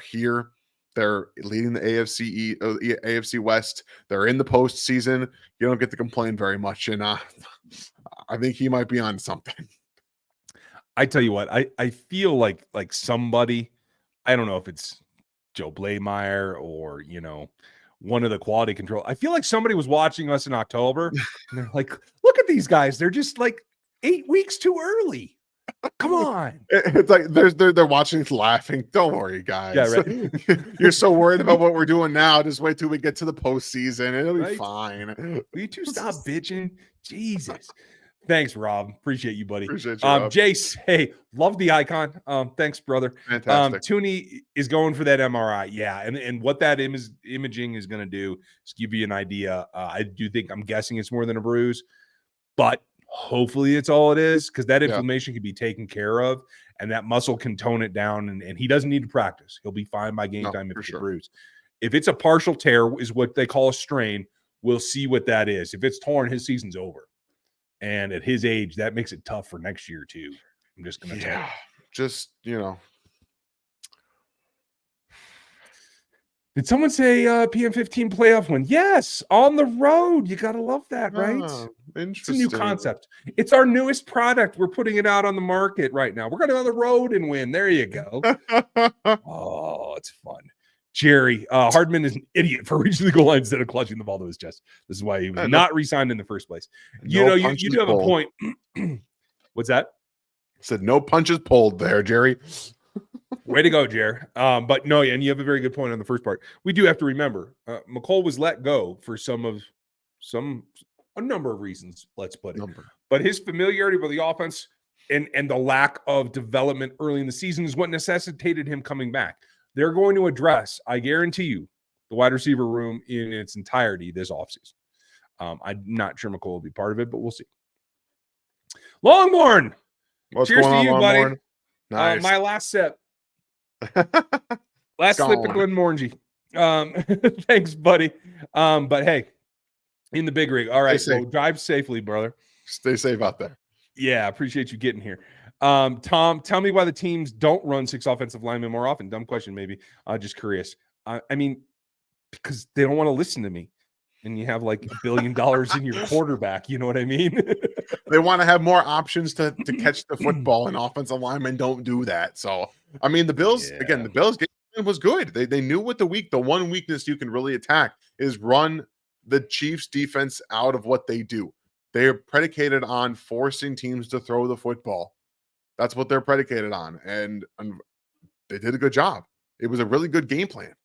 S2: here, they're leading the AFC West. They're in the postseason. You don't get to complain very much. And I think he might be on something.
S1: I tell you what, I feel like somebody, I don't know if it's Joe Blameyer or, one of the quality control. I feel like somebody was watching us in October and they're like, look at these guys. They're just like 8 weeks too early. Come on.
S2: It's like they're watching it laughing. Don't worry, guys.
S1: Yeah, right.
S2: You're so worried about what we're doing now. Just wait till we get to the postseason. It'll be
S1: Right?
S2: fine.
S1: Will you two stop bitching? Jesus. Thanks, Rob. Appreciate you, buddy.
S2: Appreciate you, Rob.
S1: Jace, hey, love the icon. Thanks, brother.
S2: Fantastic.
S1: Thuney is going for that MRI. Yeah, and what that imaging is going to do is give you an idea. I do think, I'm guessing it's more than a bruise, but hopefully it's all it is, because that inflammation can be taken care of, and that muscle can tone it down, and he doesn't need to practice. He'll be fine by game time if it's a bruise. If it's a partial tear, is what they call a strain, we'll see what that is. If it's torn, his season's over. And at his age, that makes it tough for next year, too. I'm just going to tell you.
S2: Just,
S1: Did someone say PM15 playoff win? Yes, on the road. You got to love that, right?
S2: Interesting.
S1: It's a new concept. It's our newest product. We're putting it out on the market right now. We're going to go on the road and win. There you go. Oh, it's fun. Jerry, Hardman is an idiot for reaching the goal line instead of clutching the ball to his chest. This is why he was not re-signed in the first place. You do have a point. What's that?
S2: Said no punches pulled there, Jerry.
S1: Way to go, Jerry. But no, and you have a very good point on the first part. We do have to remember, Mecole was let go for a number of reasons, let's put it. But his familiarity with the offense and the lack of development early in the season is what necessitated him coming back. They're going to address, I guarantee you, the wide receiver room in its entirety this offseason. I'm not sure Mecole will be part of it, but we'll see. Longmorn! Cheers to you, buddy.
S2: Nice.
S1: My last sip. Last slip of Glenmorangie. Thanks, buddy. But hey, in the big rig. All right, so drive safely, brother.
S2: Stay safe out there.
S1: Yeah, appreciate you getting here. Tom, tell me why the teams don't run 6 offensive linemen more often. Dumb question, maybe. Just curious. I mean, because they don't want to listen to me. And you have like $1 billion in your quarterback. You know what I mean?
S2: They want to have more options to catch the football, and offensive linemen don't do that. So, I mean, the Bills, again, the Bills game was good. They knew what the one weakness you can really attack is run the Chiefs defense out of what they do. They are predicated on forcing teams to throw the football. That's what they're predicated on. And they did a good job. It was a really good game plan.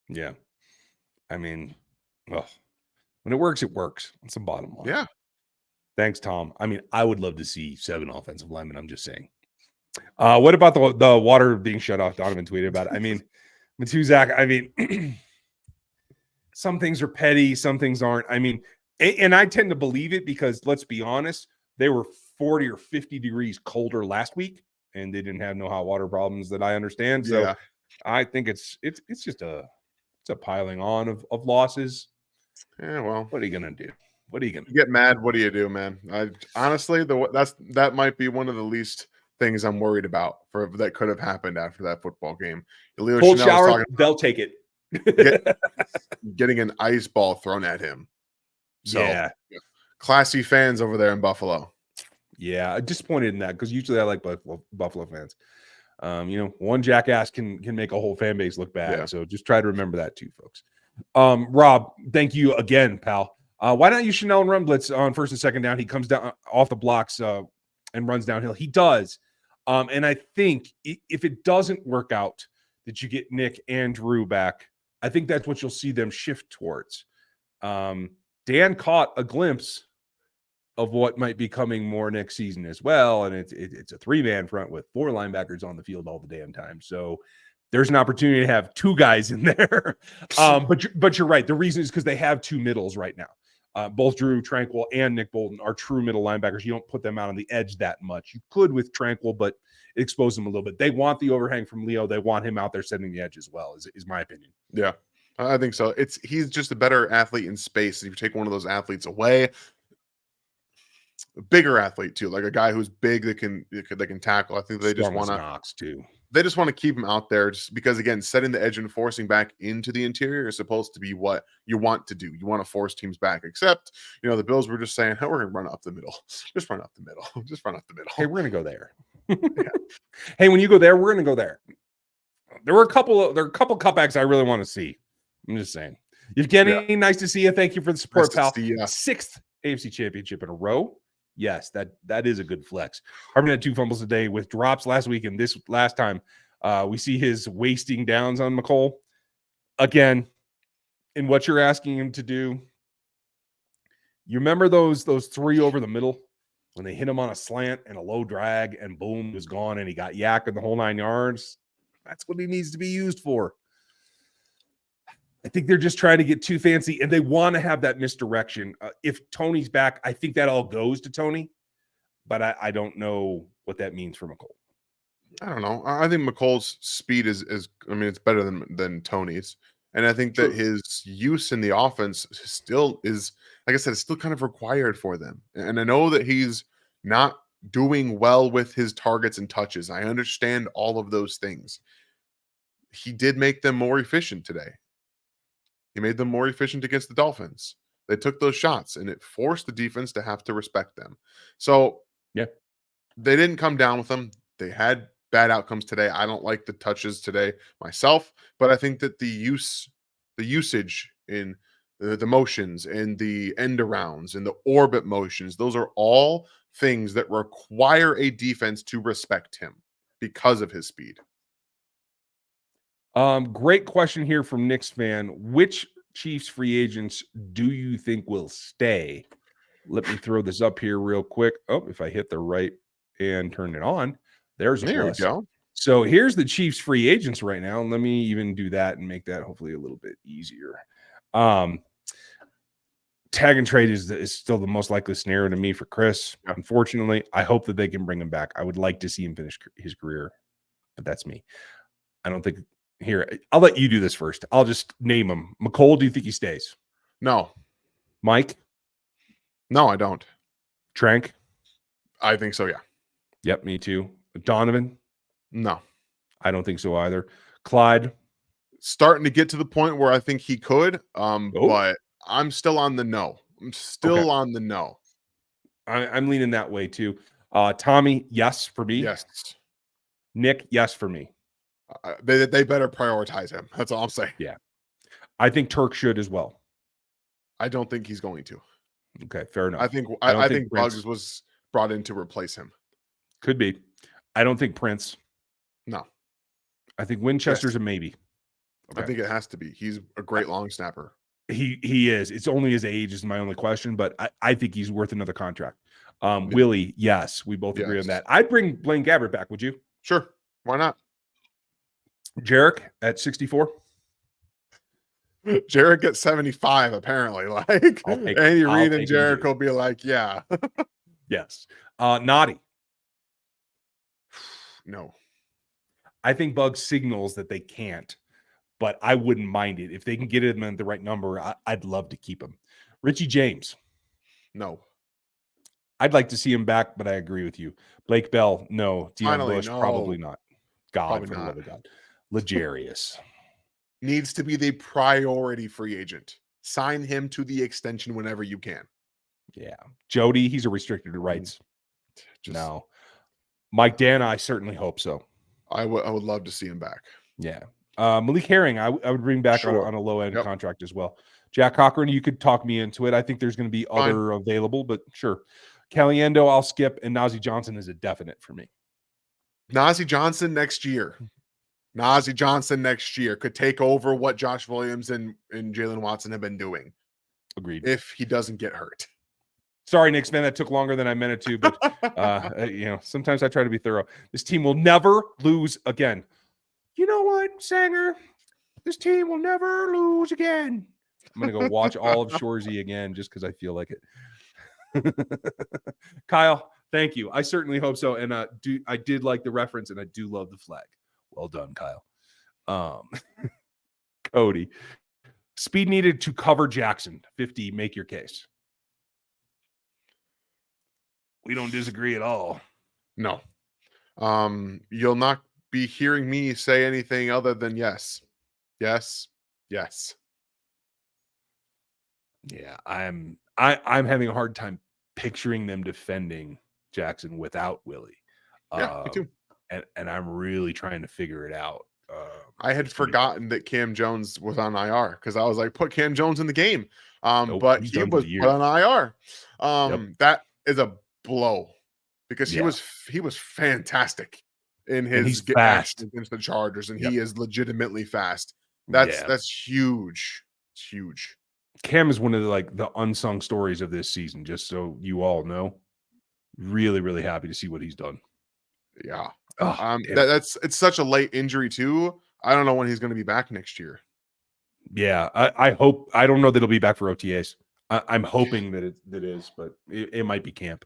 S1: Yeah. I mean, well, when it works, it works. That's the bottom line.
S2: Yeah.
S1: Thanks, Tom. I mean, I would love to see 7 offensive linemen. I'm just saying. What about the water being shut off? Donovan tweeted about it. I mean, Matuzak, I mean, some things are petty, some things aren't. I mean, and I tend to believe it because, let's be honest, they were 40 or 50 degrees colder last week, and they didn't have no hot water problems that I understand. So I think it's just a piling on of losses.
S2: Yeah, well,
S1: what are you gonna do? What are you gonna
S2: get mad? What do you do, man? Honestly, that might be one of the least things I'm worried about that could have happened after that football game.
S1: Cold shower, they'll take it.
S2: Getting an ice ball thrown at him. So,
S1: yeah.
S2: Classy fans over there in Buffalo.
S1: Yeah, disappointed in that because usually I like Buffalo fans. One jackass can make a whole fan base look bad. Yeah. So just try to remember that too, folks. Rob, thank you again, pal. Why not use Chanel and run blitz on first and second down? He comes down off the blocks and runs downhill. He does. And I think if it doesn't work out that you get Nick and Drew back, I think that's what you'll see them shift towards. Dan caught a glimpse of what might be coming more next season as well. And it's a 3-man front with 4 linebackers on the field all the damn time. So there's an opportunity to have 2 guys in there. But you're right. The reason is because they have 2 middles right now. Both Drew Tranquil and Nick Bolton are true middle linebackers. You don't put them out on the edge that much. You could with Tranquil, but it exposed them a little bit. They want the overhang from Leo. They want him out there setting the edge as well, is my opinion.
S2: Yeah, I think so. He's just a better athlete in space. If you take one of those athletes away, a bigger athlete too, like a guy who's big that can tackle. I think they just want to
S1: Knox too.
S2: They just want to keep him out there just because, again, setting the edge and forcing back into the interior is supposed to be what you want to do. You want to force teams back, except, the Bills were just saying, hey, we're going to run up the middle. Just run up the middle. Just run up the middle.
S1: Hey, we're going to go there. Hey, when you go there, we're going to go there. There are a couple cutbacks I really want to see. I'm just saying. Evgeny, nice to see you. Thank you for the support, pal.
S2: 6th
S1: AFC championship in a row. Yes, that is a good flex. Hardman had 2 fumbles today with drops last week, and this last time we see his wasting downs on Mecole. Again, in what you're asking him to do, you remember those 3 over the middle when they hit him on a slant and a low drag and boom, he was gone and he got yak in the whole 9 yards? That's what he needs to be used for. I think they're just trying to get too fancy and they want to have that misdirection. If Tony's back, I think that all goes to Tony, but I don't know what that means for Mecole.
S2: I don't know. I think McColl's speed is I mean, it's better than Tony's. And I think that his use in the offense still is, like I said, it's still kind of required for them. And I know that he's not doing well with his targets and touches. I understand all of those things. He did make them more efficient today. He made them more efficient against the Dolphins. They took those shots, and it forced the defense to have to respect them. So,
S1: yeah,
S2: they didn't come down with them. They had bad outcomes today. I don't like the touches today myself, but I think that the usage in the motions and the end arounds and the orbit motions, those are all things that require a defense to respect him because of his speed.
S1: Great question here from Knicks fan. Which Chiefs free agents do you think will stay? Let me throw this up here real quick. Oh, if I hit the right and turn it on, there
S2: we go.
S1: So here's the Chiefs free agents right now. Let me even do that and make that hopefully a little bit easier. Tag and trade is still the most likely scenario to me for Chris.
S2: Yeah.
S1: Unfortunately, I hope that they can bring him back. I would like to see him finish his career, but that's me. I don't think here. I'll let you do this first. I'll just name him. Mecole, do you think he stays?
S2: No.
S1: Mike?
S2: No, I don't.
S1: Trank?
S2: I think so, yeah.
S1: Yep, me too. Donovan?
S2: No.
S1: I don't think so either. Clyde?
S2: Starting to get to the point where I think he could, but I'm still on the no. I'm still on the no.
S1: I'm leaning that way too. Tommy, yes for me.
S2: Yes.
S1: Nick, yes for me.
S2: They better prioritize him. That's all I'm saying.
S1: Yeah. I think Turk should as well.
S2: I don't think he's going to.
S1: Okay, fair enough.
S2: I think
S1: Prince
S2: Bugs was brought in to replace him.
S1: Could be. I don't think Prince.
S2: No.
S1: I think Winchester's a maybe.
S2: Okay. I think it has to be. He's a great long snapper.
S1: He is. It's only his age is my only question, but I think he's worth another contract. Willie, yes, we both agree on that. I'd bring Blaine Gabbert back, would you?
S2: Sure. Why not?
S1: Jarek at 64.
S2: Jarek at 75, apparently. Like Andy Reid and Jarek will be like, yeah.
S1: Yes. Naughty.
S2: No.
S1: I think Bugs signals that they can't, but I wouldn't mind it. If they can get him at the right number, I'd love to keep him. Richie James.
S2: No.
S1: I'd like to see him back, but I agree with you. Blake Bell, no. Dion Bush, no. Probably not. God, for the love of God. Legarius.
S2: Needs to be the priority free agent. Sign him to the extension whenever you can.
S1: Yeah. Jody, he's a restricted rights. No. Mike Dan, I certainly hope so.
S2: I would love to see him back.
S1: Yeah. Malik Herring, I would bring back on a low-end contract as well. Jack Cochran, you could talk me into it. I think there's going to be other available, but sure. Caliendo, I'll skip, and Najee Johnson is a definite for me.
S2: Najee Johnson next year. Najee Johnson next year could take over what Josh Williams and Jalen Watson have been doing.
S1: Agreed.
S2: If he doesn't get hurt.
S1: Sorry, Knicks, man. That took longer than I meant it to, but sometimes I try to be thorough. This team will never lose again. You know what, Sanger? This team will never lose again. I'm going to go watch all of Shorzy again just because I feel like it. Kyle, thank you. I certainly hope so. And I did like the reference, and I do love the flag. Well done, Kyle. Cody. Speed needed to cover Jackson. 50, make your case. We don't disagree at all.
S2: No. You'll not be hearing me say anything other than yes. Yes. Yes.
S1: Yeah, I'm having a hard time picturing them defending Jackson without Willie.
S2: Yeah, me too.
S1: And I'm really trying to figure it out.
S2: I had forgotten that Cam Jones was on IR because I was like, put Cam Jones in the game. But he was put on IR. That is a blow because
S1: Yeah.
S2: he was fantastic in
S1: And he's
S2: his action
S1: fast.
S2: against the Chargers, and
S1: Yep.
S2: he is legitimately fast.
S1: Yeah.
S2: That's huge. It's huge.
S1: Cam is one of the unsung stories of this season, just so you all know. Really, really happy to see what he's done.
S2: Yeah.
S1: Oh, damn.
S2: It's such a late injury too. I don't know when he's going to be back next year.
S1: Yeah, I hope. I don't know that he'll be back for OTAs. I'm hoping that it is, but it might be camp.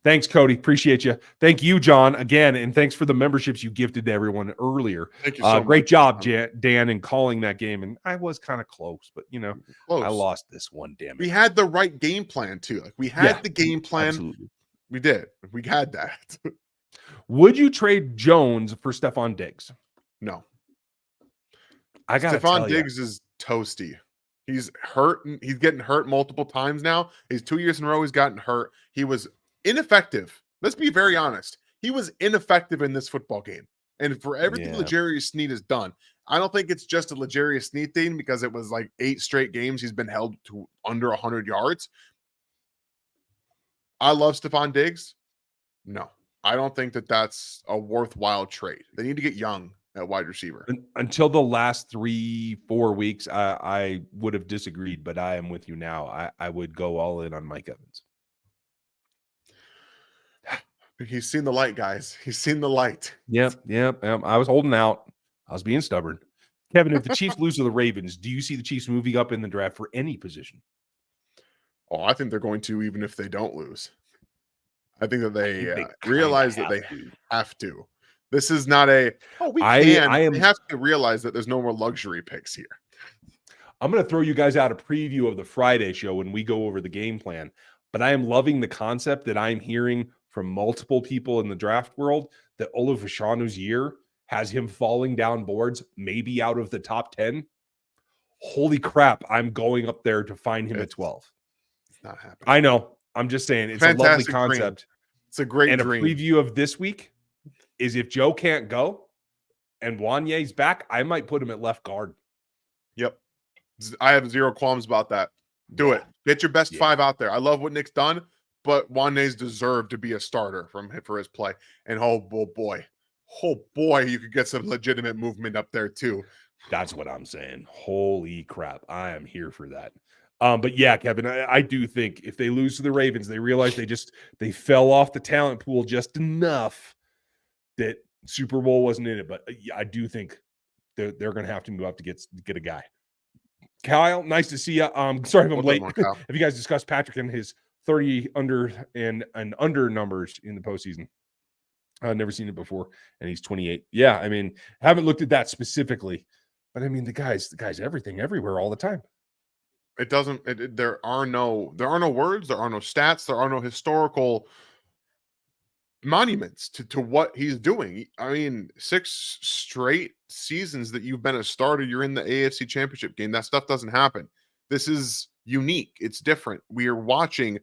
S1: Thanks, Cody. Appreciate you. Thank you, John, again, and thanks for the memberships you gifted to everyone earlier.
S2: Thank you so much.
S1: Great job, Dan, in calling that game. And I was kind of close, but
S2: Close.
S1: I lost this one. Damn it.
S2: We had the right game plan too. Like we had the game plan.
S1: Absolutely.
S2: We did. We had that.
S1: Would you trade Jones for Stephon Diggs?
S2: No.
S1: I got
S2: Stephon Diggs is toasty. He's hurt. He's getting hurt multiple times now. He's 2 years in a row. He's gotten hurt. He was ineffective. Let's be very honest. He was ineffective in this football game. And for everything L'Jarius Sneed has done, I don't think it's just a L'Jarius Sneed thing because it was like 8 straight games he's been held to under 100 yards. I love Stephon Diggs. No, I don't think that that's a worthwhile trade. They need to get young at wide receiver.
S1: Until the last 3-4 weeks, I would have disagreed, but I am with you now. I would go all in on Mike Evans.
S2: He's seen the light, guys. He's seen the light.
S1: Yep. I was holding out. I was being stubborn. Kevin, if the Chiefs lose to the Ravens, do you see the Chiefs moving up in the draft for any position?
S2: Oh, I think they're going to, even if they don't lose. I think that they realize that they have to. This is not a, we have to realize that there's no more luxury picks here.
S1: I'm going to throw you guys out a preview of the Friday show when we go over the game plan, but I am loving the concept that I'm hearing from multiple people in the draft world that Olufashanu's year has him falling down boards, maybe out of the top 10. Holy crap, I'm going up there to find him at 12.
S2: It's not happening.
S1: I know. I'm just saying it's
S2: fantastic
S1: a lovely concept.
S2: Dream. It's a great
S1: dream. A preview of this week is if Joe can't go and Wanye's back, I might put him at left guard.
S2: Yep. I have zero qualms about that. Do it. Get your best 5 out there. I love what Nick's done, but Wanye's deserved to be a starter for his play. And oh boy, you could get some legitimate movement up there too.
S1: That's what I'm saying. Holy crap. I am here for that. But yeah, Kevin, I do think if they lose to the Ravens, they realize they fell off the talent pool just enough that Super Bowl wasn't in it. But I do think they're going to have to move up to get a guy. Kyle, nice to see you. Sorry if I'm late. Have you guys discussed Patrick and his 30 under and under numbers in the postseason? I've never seen it before, and he's 28. Yeah, I mean, haven't looked at that specifically, but I mean, the guy's everything, everywhere, all the time.
S2: It doesn't. There are no words. There are no stats. There are no historical monuments to what he's doing. I mean, 6 straight seasons that you've been a starter, you're in the AFC Championship game. That stuff doesn't happen. This is unique. It's different. We are watching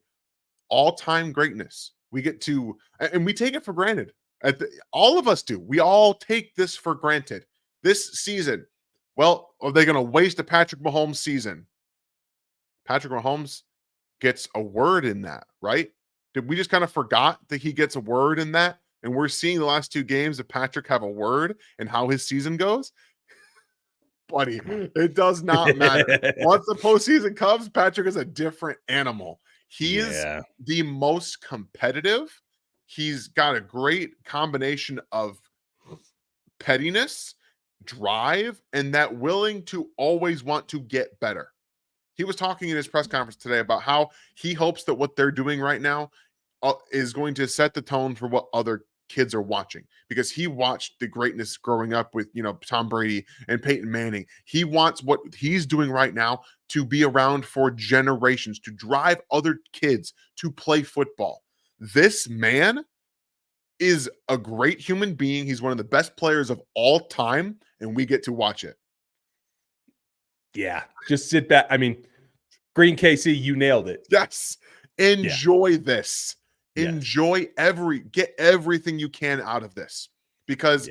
S2: all-time greatness. We get to, and we take it for granted. All of us do. We all take this for granted. This season, well, are they going to waste a Patrick Mahomes season? Patrick Mahomes gets a word in that, right? Did we just kind of forgot that he gets a word in that? And we're seeing the last 2 games of Patrick have a word and how his season goes? Buddy, it does not matter. Once the postseason comes, Patrick is a different animal. He is the most competitive. He's got a great combination of pettiness, drive, and that willing to always want to get better. He was talking in his press conference today about how he hopes that what they're doing right now is going to set the tone for what other kids are watching, because he watched the greatness growing up with, Tom Brady and Peyton Manning. He wants what he's doing right now to be around for generations, to drive other kids to play football. This man is a great human being. He's one of the best players of all time, and we get to watch it.
S1: Yeah, just sit back. I mean, Green KC, you nailed it.
S2: Yes. Enjoy this. Enjoy get everything you can out of this, because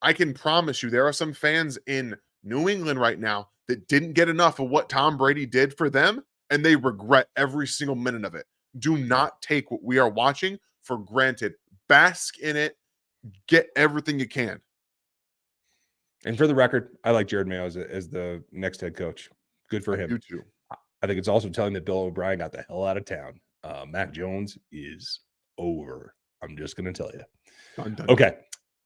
S2: I can promise you there are some fans in New England right now that didn't get enough of what Tom Brady did for them, and they regret every single minute of it. do not take what we are watching for granted. Bask in it. Get everything you can.
S1: And for the record, I like Jared Mayo as the next head coach. Good for him.
S2: You too.
S1: I think it's also telling that Bill O'Brien got the hell out of town. Mac Jones is over. I'm just going to tell you.
S2: Dun.
S1: Okay.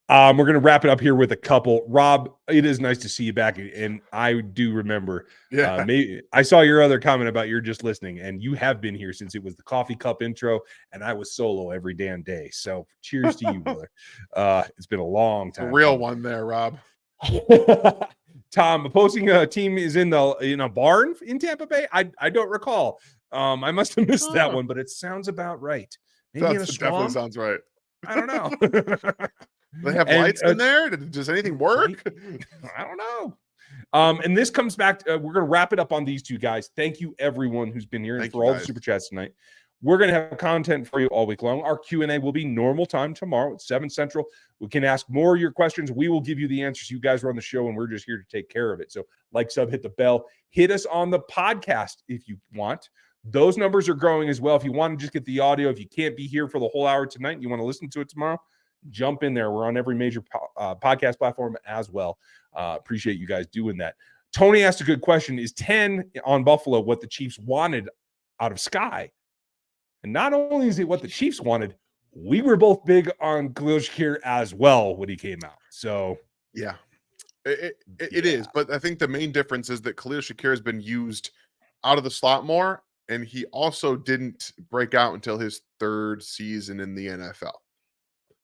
S1: We're going to wrap it up here with a couple. Rob, it is nice to see you back. And I do remember, maybe I saw your other comment about you're just listening, and you have been here since it was the coffee cup intro, and I was solo every damn day. So cheers to you, brother. It's been a long time.
S2: The real one there, Rob.
S1: Tom, opposing team is in a barn in Tampa Bay. I don't recall. I must have missed that one, but it sounds about right. Maybe in a swamp?
S2: Definitely sounds right.
S1: I don't know.
S2: They have lights in there? Does anything work?
S1: I don't know. And this comes back. We're going to wrap it up on these two guys. Thank you, everyone who's been here, and for all the super chats tonight. We're going to have content for you all week long. Our Q&A will be normal time tomorrow at 7 Central. We can ask more of your questions. We will give you the answers. You guys run the show, and we're just here to take care of it. So like, sub, hit the bell. Hit us on the podcast if you want. Those numbers are growing as well. If you want to just get the audio, if you can't be here for the whole hour tonight and you want to listen to it tomorrow, jump in there. We're on every major podcast platform as well. Appreciate you guys doing that. Tony asked a good question. Is 10 on Buffalo what the Chiefs wanted out of Skyy? And not only is it what the Chiefs wanted, we were both big on Khalil Shakir as well when he came out. So,
S2: yeah, it is. But I think the main difference is that Khalil Shakir has been used out of the slot more, and he also didn't break out until his third season in the NFL.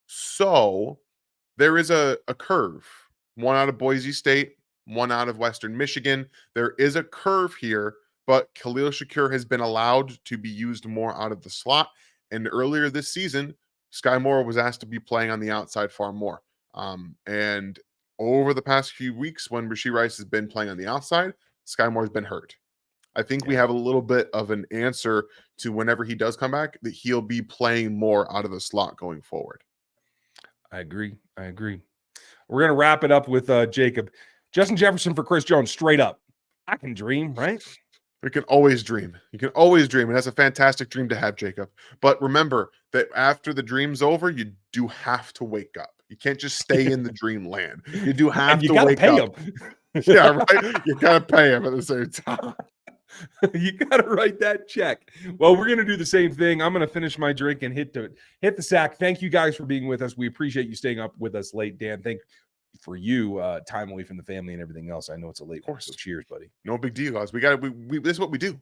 S2: So there is a curve, one out of Boise State, one out of Western Michigan. There is a curve here, but Khalil Shakir has been allowed to be used more out of the slot. And earlier this season, Skyy Moore was asked to be playing on the outside far more. And over the past few weeks, when Rashee Rice has been playing on the outside, Skyy Moore has been hurt. I think we have a little bit of an answer to whenever he does come back, that he'll be playing more out of the slot going forward.
S1: I agree. We're going to wrap it up with Jacob. Justin Jefferson for Chris Jones, straight up. I can dream, right?
S2: You can always dream. You can always dream. And that's a fantastic dream to have, Jacob. But remember that after the dream's over, you do have to wake up. You can't just stay in the dream land. You do have to wake up. Yeah, right? You got to pay him at the same time.
S1: You got to write that check. Well, we're going to do the same thing. I'm going to finish my drink and hit the sack. Thank you guys for being with us. We appreciate you staying up with us late, Dan. Thank you for you, time away from the family and everything else. I know it's a late one, so cheers, buddy.
S2: No big deal, guys. We this is what we do.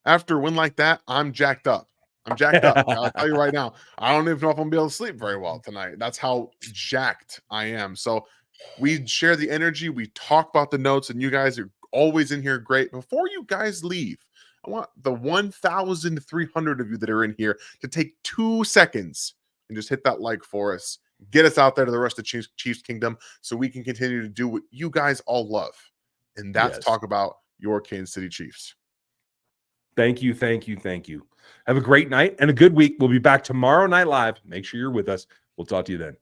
S2: After a win like that, I'm jacked up. I'll tell you right now. I don't even know if I'm going to be able to sleep very well tonight. That's how jacked I am. So we share the energy. We talk about the notes, and you guys are always in here great. Before you guys leave, I want the 1,300 of you that are in here to take 2 seconds and just hit that like for us. Get us out there to the rest of the Chiefs Kingdom so we can continue to do what you guys all love. And that's talk about your Kansas City Chiefs.
S1: Thank you. Have a great night and a good week. We'll be back tomorrow night live. Make sure you're with us. We'll talk to you then.